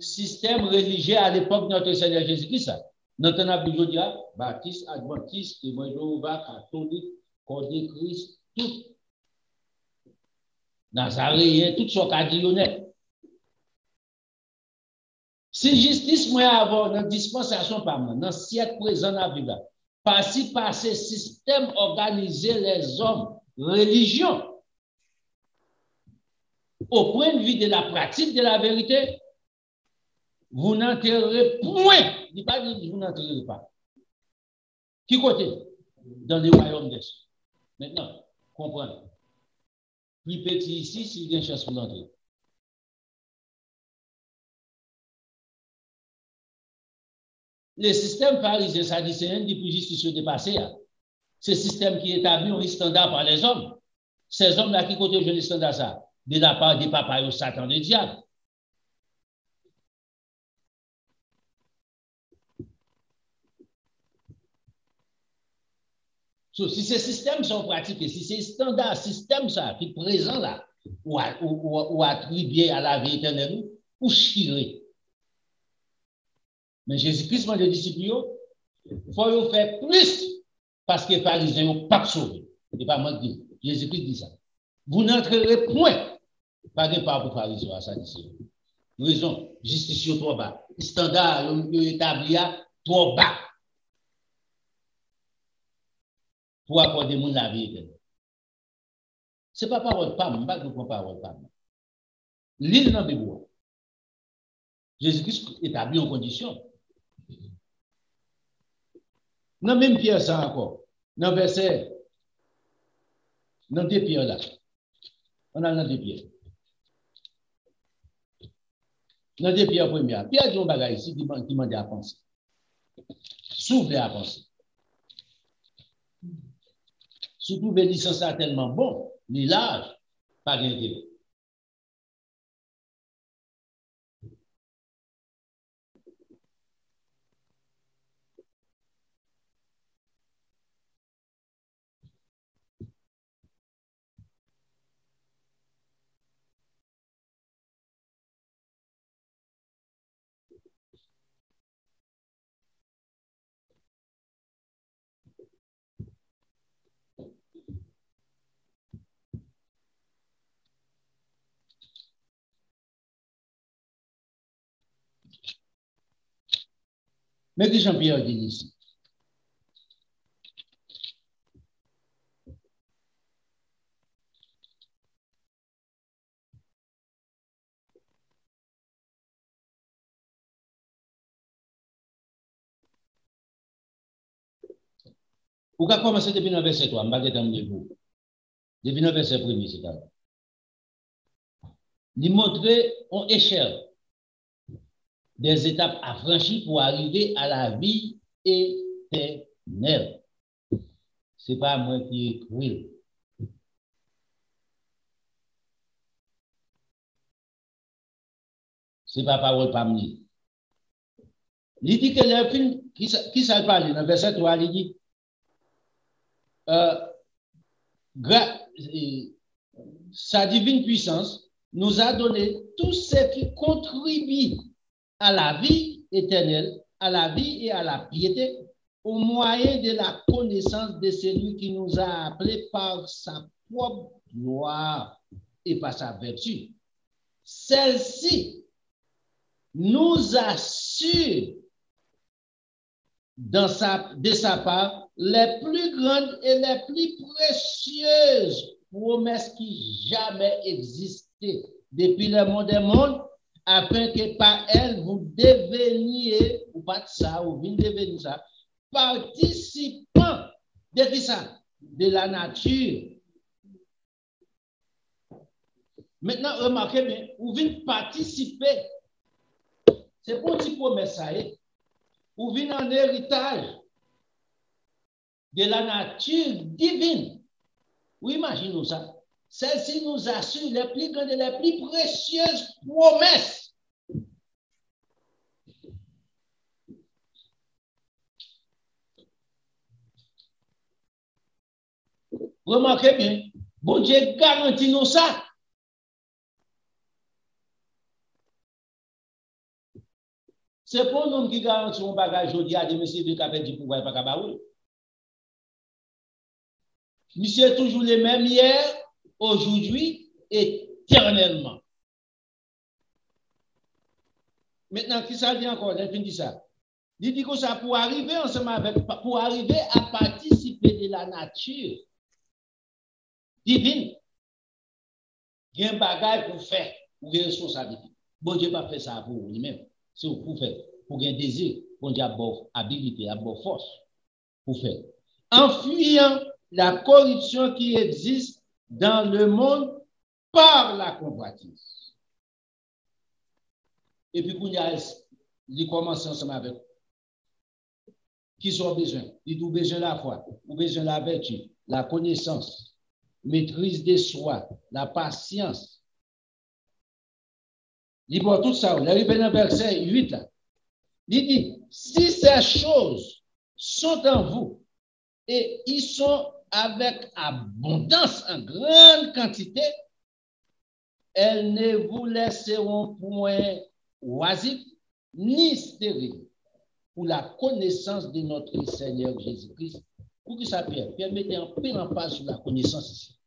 Système religieux à l'époque de notre Seigneur Jésus-Christ, ça. Notre Bible baptiste, adventiste, témoin de Jéhovah, catholique, corps de Christ, tout. Nazaréen, tout ce qu'a dit honnête. Si justice moi avoir dans dispensation par moi, dans le siècle présent dans la Bible, par ce système organisé les hommes, religion, au point de vue de la pratique de la vérité, vous n'entrerez point, il pas dit vous n'entrerez pas. Qui côté? Dans les royaumes des cieux. Maintenant, comprenez. Plus petit ici, s'il y a une chance pour l'entrer. Le système pharisien, ça dit c'est un des plus justicieux dépassés. Ce système qui établit un standard par les hommes. Ces hommes-là qui côté le standard ça, de la part des papas et au Satan des diables. So, si ces systèmes sont pratiqués, si ces standards, systèmes ça, qui sont présents là, ou attribués à la vie éternelle, ou chirer. Mais Jésus-Christ m'a dit aux disciples, il faut faire plus parce que les pharisiens n'ont pas sauvé. Et pas moi qui dis. Jésus-Christ dit ça. Vous n'entrerez point par des pas pour pharisiens à ça dit. Raison, justice trop bas. Standard établi trop bas. Pour accorder mon la vie éternelle. Ce n'est pas parole pas, je ne sais pas parole pas. L'île dans le bois. Jésus-Christ établit en condition. Dans même Pierre ça encore. Dans verset, dans deux pierres là. On a dans deux pierres. Dans deux pierres premières. Pierre dit un bagage ici qui m'a dit à penser. S'ouvre à penser. Surtout les licences sont tellement bon, ni l'âge, pas d'intérêt. Mais que Jean-Pierre dit ici? Ou qu'à commencer depuis le verset 3, je ne vais pas vous. Depuis le verset 1er, c'est-à-dire. Il montre une échelle des étapes à franchir pour arriver à la vie éternelle. Ce n'est pas moi qui écris. Ce n'est pas parole parmi. Il dit que le film, qui ça parle dans le verset 3, il dit sa divine puissance nous a donné tout ce qui contribue à la vie éternelle, à la vie et à la piété, au moyen de la connaissance de celui qui nous a appelés par sa propre gloire et par sa vertu. Celle-ci nous assure de sa part les plus grandes et les plus précieuses promesses qui jamais existaient depuis le monde des mondes, afin que par elles vous deveniez, ou pas de ça, ou vous devenez ça, participants de ça, de la nature. Maintenant, remarquez bien, vous venez participer. C'est pour une promesse, ça est. Vous venez en héritage de la nature divine. Vous imaginez ça? Celle-ci nous assure les plus grandes et les plus précieuses promesses. Remarquez bien, bon Dieu garantit nous ça. C'est pour nous qui garantissons un bagage aujourd'hui à des messieurs de capet du pouvoir et pas cabaoul. Monsieur est toujours les mêmes hier, aujourd'hui, éternellement. Maintenant, qui ça dit encore? Il dit ça. Il dit que ça pour arriver ensemble avec, pour arriver à participer de la nature divine, il y a un bagage pour faire, pour une responsabilité. Bon Dieu pas fait ça pour lui-même. C'est pour faire, pour un désir, bon Dieu a bonne habilité, a bonne force pour faire. En fuyant la corruption qui existe dans le monde par la convoitise. Et puis, pour il commence ensemble avec qui sont besoin. Il ont besoin de la foi, ou besoin de la vertu, la connaissance, maîtrise de soi, la patience. Il voit tout ça. Il arrive dans le verset 8 là. Il dit, si ces choses sont en vous et ils sont avec abondance en grande quantité, elles ne vous laisseront point oisifs ni stériles pour la connaissance de notre Seigneur Jésus-Christ. Pour que ça, Pierre mettez un peu en face sur la connaissance ici.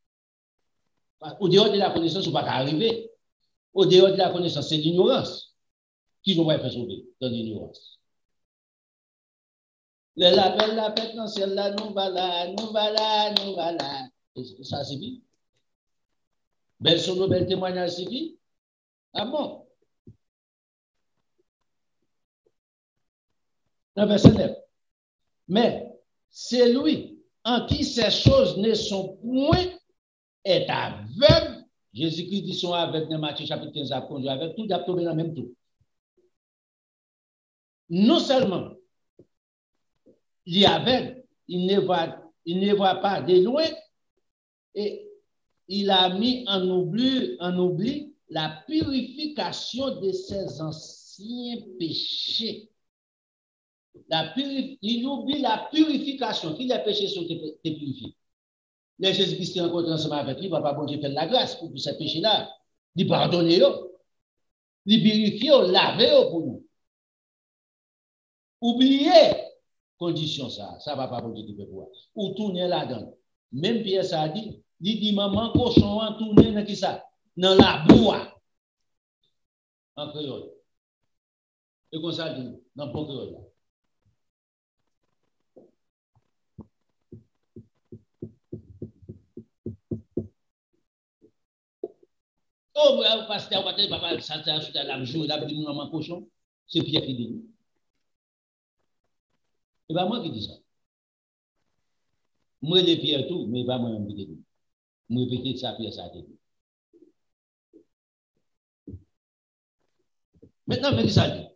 Au dehors de la connaissance, on ne va pas arriver. Au dehors de la connaissance, c'est l'ignorance. Qui nous va faire sauver dans l'ignorance? La paix dans ciel là, nous voilà, nous voilà, nous voilà. Ça suffit? Belle son, bel témoignage suffit? Ah bon? Non, verset 9. Mais c'est lui en qui ces choses ne sont point est aveugle. Jésus-Christ dit sont aveugles dans Matthieu chapitre 15 à conduire avec tout, d'abord dans le même tout. Non seulement il est aveugle, il ne voit pas de loin et il a mis en oubli la purification de ses anciens péchés. Il oublie la purification. Qui les péchés sont purifiés? Les Jésus-Christ est rencontré ensemble avec lui, papa bon Dieu fait la grâce pour ces péchés-là. Il pardonne, il purifie, laver pour nous. Oubliez condition ça va pas bon Dieu qui peut voir. Ou tourner là-dedans. Même Pierre ça a dit, il dit maman cochon en tourner dans qui ça? Dans la boue. En créole. Et comme ça dit, dans le bon créole. Oh, pasteur, papa, ça t'a la joue, il a dit maman cochon. C'est Pierre qui dit. C'est pas moi qui dis ça. Moi, les pierres tout, mais pas moi, je répète ça, pierre ça. Maintenant, mais ça dit.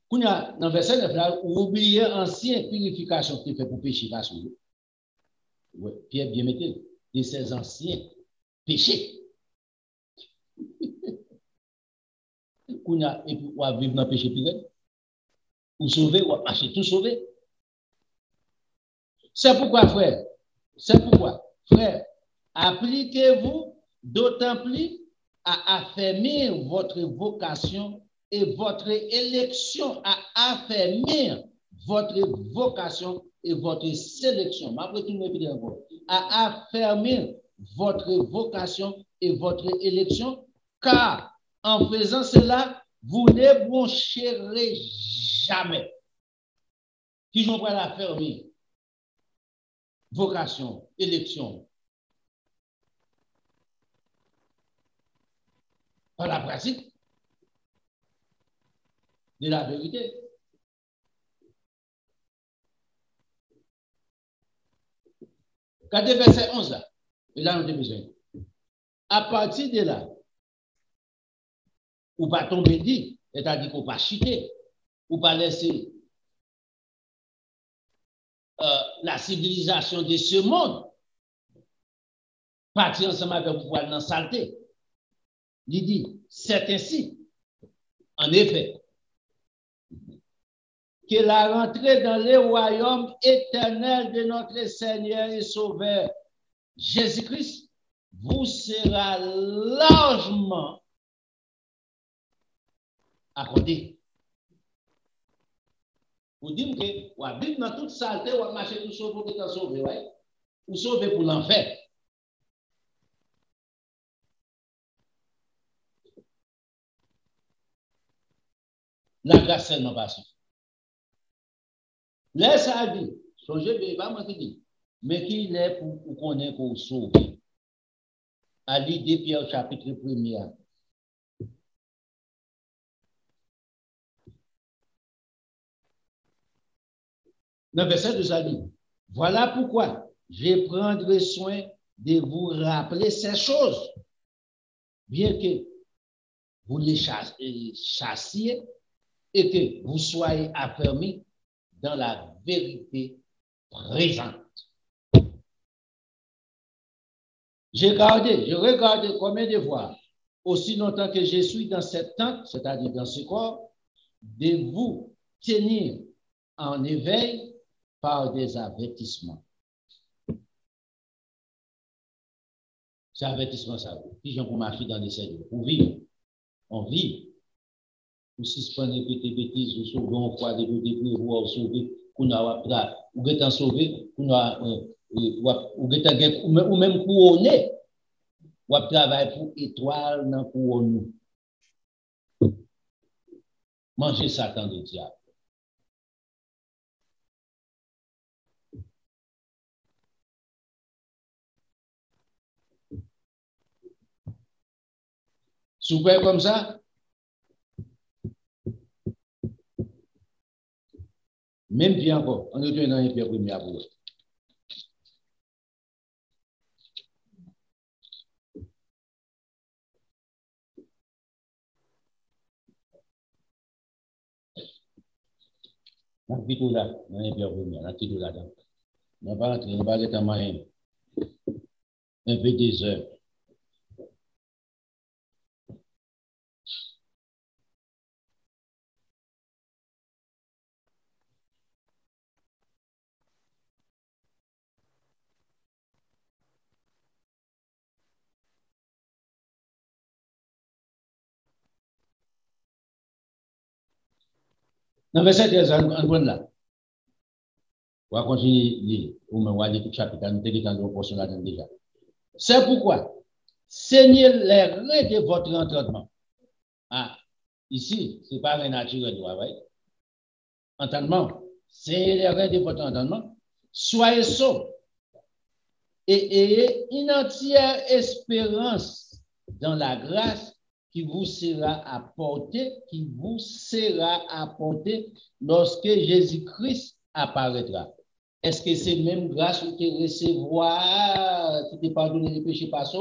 Quand il y a dans le verset 9, là, ou oublier ancienne purification qui fait pour pécher la souille. Pierre bien metté, de ces anciens péchés. Quand il y a, et puis, on vivre dans le péché pire, ou sauver, ou marcher tout sauver. C'est pourquoi, frère, appliquez-vous d'autant plus à affermir votre vocation et votre élection, à affermir votre vocation et votre sélection. Après tout, répéter encore. À affermir votre vocation et votre élection, car en faisant cela, vous ne broncherez jamais. Qui n'ont pas l'affermir? Vocation, élection. Par la pratique de la vérité. Regardez verset 11 là. Et là, on a besoin. À partir de là, ou pas tomber dit, c'est-à-dire qu'on pas chiter, ou pas laisser la civilisation de ce monde partir ensemble avec vous dans la saleté. Il dit, c'est ainsi, en effet, que la rentrée dans le royaume éternel de notre Seigneur et Sauveur Jésus-Christ vous sera largement accordée. Vous dites que vous habitez dans toute saleté, vous marchez tout sauvé pour être sauvé, ouais? Ou sauvé pour l'enfer. La grâce seulement passe. Laisse à dire, songez pas moi qui dis, mais qu'il est pour connaître qu'on sauve. À l'idée Pierre chapitre 1er. Dans le verset 2, ça dit, voilà pourquoi je prendrai soin de vous rappeler ces choses, bien que vous les chassiez et que vous soyez affermis dans la vérité présente. J'ai regardé combien de fois, aussi longtemps que je suis dans cette tente, c'est-à-dire dans ce corps, de vous tenir en éveil par des avertissements. C'est avertissement, ça. Si j'en pour marcher dans les cerveaux, pour vivre, on vit. Ou si ce n'est pas répéter bêtises, ou sauver, on croit des bêtises, ou sauver, qu'on a, ou être sauvé, qu'on a, ou même couronné, ou travailler pour étoile dans couronne. Manger Satan de diable. Super comme ça, même bien encore, on est dans les pierres premières pour eux. La vidéo là, dans les pierres premières, la vidéo là, on va entrer, on va aller dans un peu des heures. Dans le verset 13, on va là. On va continuer, on va aller tout chapitre, nous avons une portion là déjà. C'est pourquoi, saignez les reins de votre entendement. Ah, ici, ce n'est pas un naturel, ouais. Entendement, saignez les reins de votre entendement. Soyez saufs et ayez une entière espérance dans la grâce qui vous sera apportée lorsque Jésus-Christ apparaîtra. Est-ce que c'est même grâce que tu recevoir qui te pardonne les péchés passés?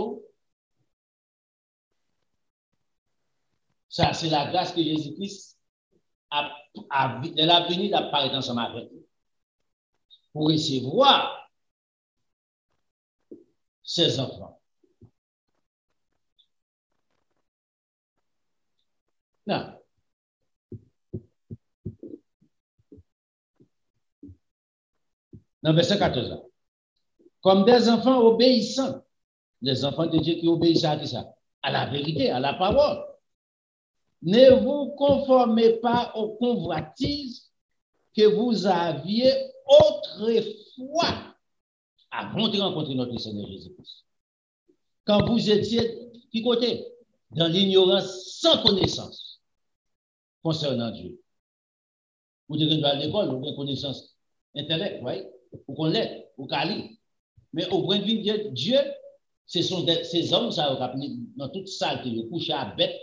Ça, c'est la grâce que Jésus-Christ a venu d'apparaître ensemble avec nous. Pour recevoir ses enfants. Non. Dans verset 14. Comme des enfants obéissants, les enfants de Dieu qui obéissent à ça? À la vérité, à la parole. Ne vous conformez pas aux convoitises que vous aviez autrefois avant de rencontrer notre Seigneur Jésus-Christ. Quand vous étiez, qui côté? Dans l'ignorance sans connaissance concernant Dieu. Vous devez aller à l'école, vous avez une connaissance intellect, oui? Vous connaissez, vous calez. Mais au point de vue de Dieu, ces hommes, ça va dans toute salle, ils couchent à bête,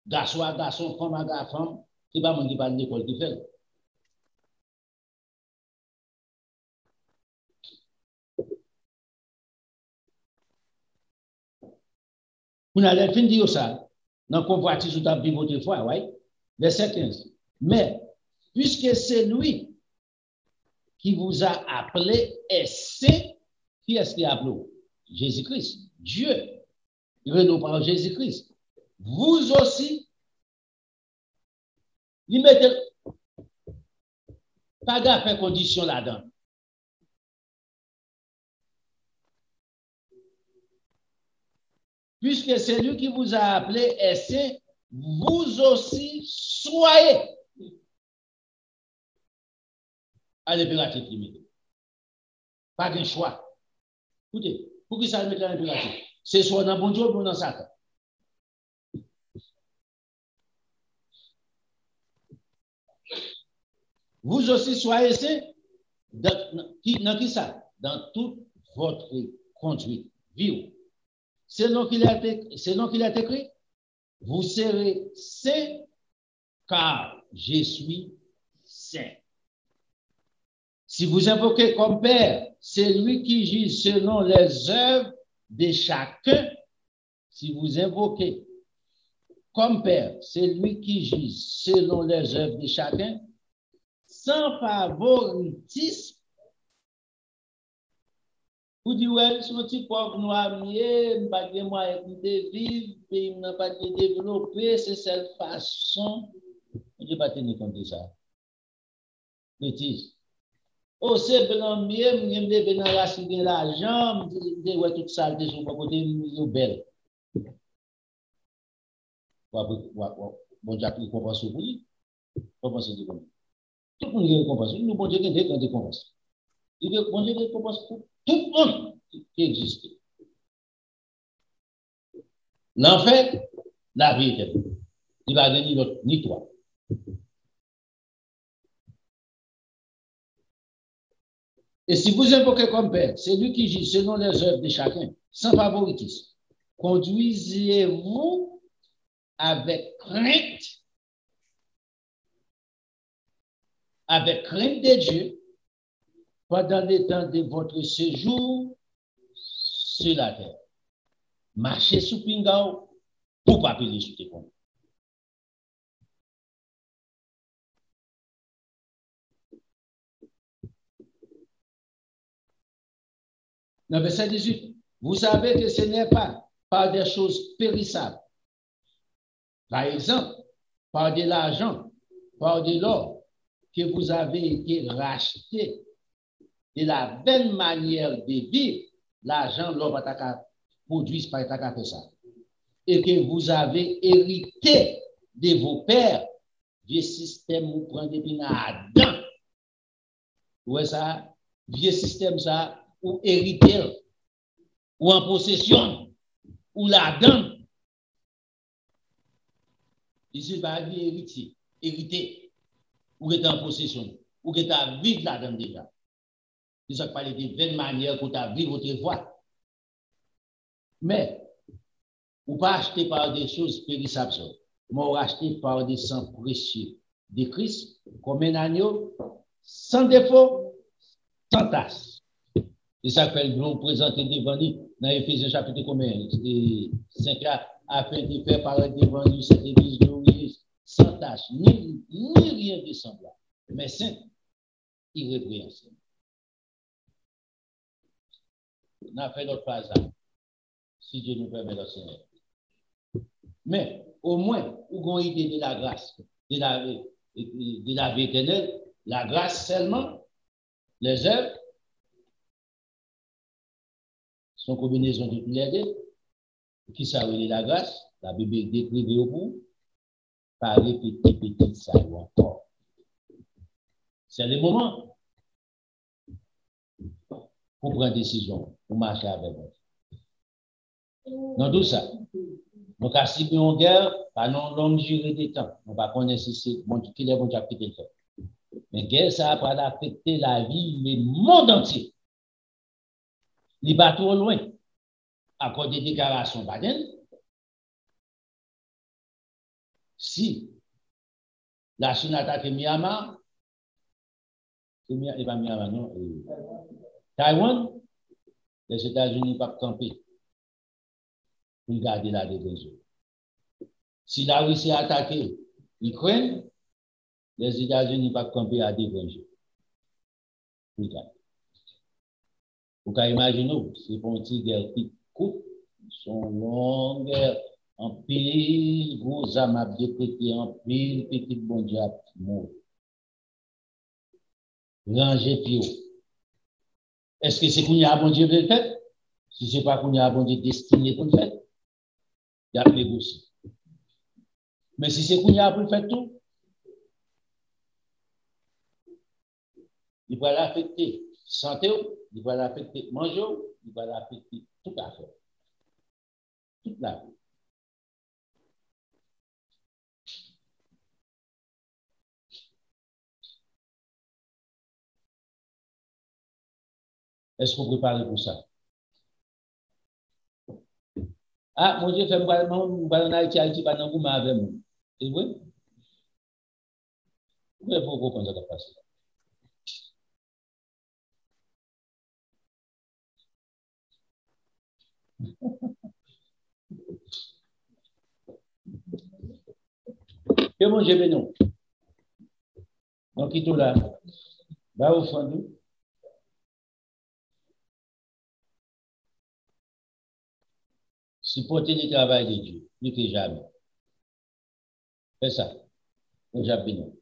garçon à garçon, femme à femme, c'est pas mon qui parle de l'école qui fait. Vous n'allez pas dire ça dans le convoitise où tu as vu votre foi, oui? Verset 15. Mais, puisque c'est lui qui vous a appelé et c'est, qui est-ce qui a appelé? Jésus-Christ, Dieu, révélé par Jésus-Christ. Vous aussi, il mettez pas de condition là-dedans. Puisque c'est lui qui vous a appelé et c'est, vous aussi soyez à l'impératif limité. Pas de choix. Écoutez, pour qui ça met dans l'impératif? C'est soit dans bon Dieu ou dans Satan. Vous aussi soyez saints dans qui ça? Dans toute votre conduite, vie. Selon qu'il est écrit, vous serez saints car je suis saint. Si vous invoquez comme Père, c'est lui qui juge selon les œuvres de chacun. Si vous invoquez comme Père, c'est lui qui juge selon les œuvres de chacun, sans favoritisme. Vous dites, ouais, son petit pauvre noir, je pas de moyens de vivre, je n'ai pas de développer, c'est cette façon. Je ne vais pas tenir compte de ça. Bêtise. Oh, c'est blanc, mieux, je me lève dans la racine de l'argent, je dis, ouais, toute ça, je suis pas côté, je suis belle. Bon, j'ai appris qu'on pense pour lui. Qu'on pense de quoi? Tout le monde est récompensé. Nous, bon Dieu, il y a des récompenses. Il y a bon Dieu qui récompense pour tout le monde qui existe. L'enfer, la vie est il va gagner l'autre, ni toi. Et si vous invoquez comme Père, c'est lui qui juge selon les œuvres de chacun, sans favoritisme. Conduisez-vous avec crainte de Dieu pendant le temps de votre séjour sur la terre. Marchez sous Pingao pour pas payer sous tes comptes. Dans verset 18, vous savez que ce n'est pas par des choses périssables. Par exemple, par de l'argent, par de l'or, que vous avez été rachetés de la belle manière de vivre. L'argent, l'or, produit par ta fait ça. Et que vous avez hérité de vos pères, vieux système vous prend depuis Adam. Ouais, ça, vieux système, ça, ou hérité, ou en possession, ou la donne. Ici, va dire hérité, ou est en possession, ou que tu as vécu la donne déjà. C'est ça qui parle de belle manière que tu as vécu votre voie. Mais, ou pas acheter par des choses périssables, mais acheter par des sangs précieux de Christ, comme un agneau, sans défaut, sans tasse. C'est ça que nous présenter devant nous dans Éphésiens chapitre combien 5 afin de faire paraître devant nous cette église glorieuse, sans tache, ni rien de semblable, mais sainte, irrépréhensible. On a fait notre phase là, si Dieu nous permet le Seigneur. Mais au moins, vous avez une idée de la grâce, de la vie éternelle, la grâce seulement, les œuvres sont combinaison de tous les deux. Qui s'appelle la grâce, la Bible décrit au bout, par répéter petit ça encore. C'est le moment pour prendre une décision, pour marcher avec vous. Dans tout ça, donc à si bien en guerre, pas non longue durée de temps, on va connaître si c'est bon, qu'il est bon chapitre de fait. Mais guerre, ça va affecter la vie, le monde entier. Il va trop loin. À cause des déclarations Biden, si la Chine attaque Myanmar, et pas Myanmar, non, Taïwan, les États-Unis ne peuvent pas camper pour garder la défense. Si la Russie a attaqué l'Ukraine, les États-Unis ne peuvent pas camper à défense. Vous pouvez imaginer, c'est pour une petite guerre qui coupe, son longue guerre, en pile, gros âmes à décréter, en pile, petit bon diable, mort. Ranger pio. Est-ce que c'est qu'on y a bon Dieu de le faire? Si ce n'est pas qu'on y a bon Dieu destiné pour le faire, il y a plus aussi. Mais si c'est qu'on y a pour le faire tout, il va l'affecter santé, il va l'affecter manger, il va l'affecter tout à fait. Toute la vie. Est-ce qu'on prépare pour ça? Ah, mon Dieu, fais-moi en Haïti, pas dans le avec moi. C'est vrai? Il faut comprendre ce qui se passe. Que mon Dieu bénisse. Donc, il est là. Va au fond. Supporter le travail de Dieu, plus que jamais. Fais ça. Mon Dieu bénisse.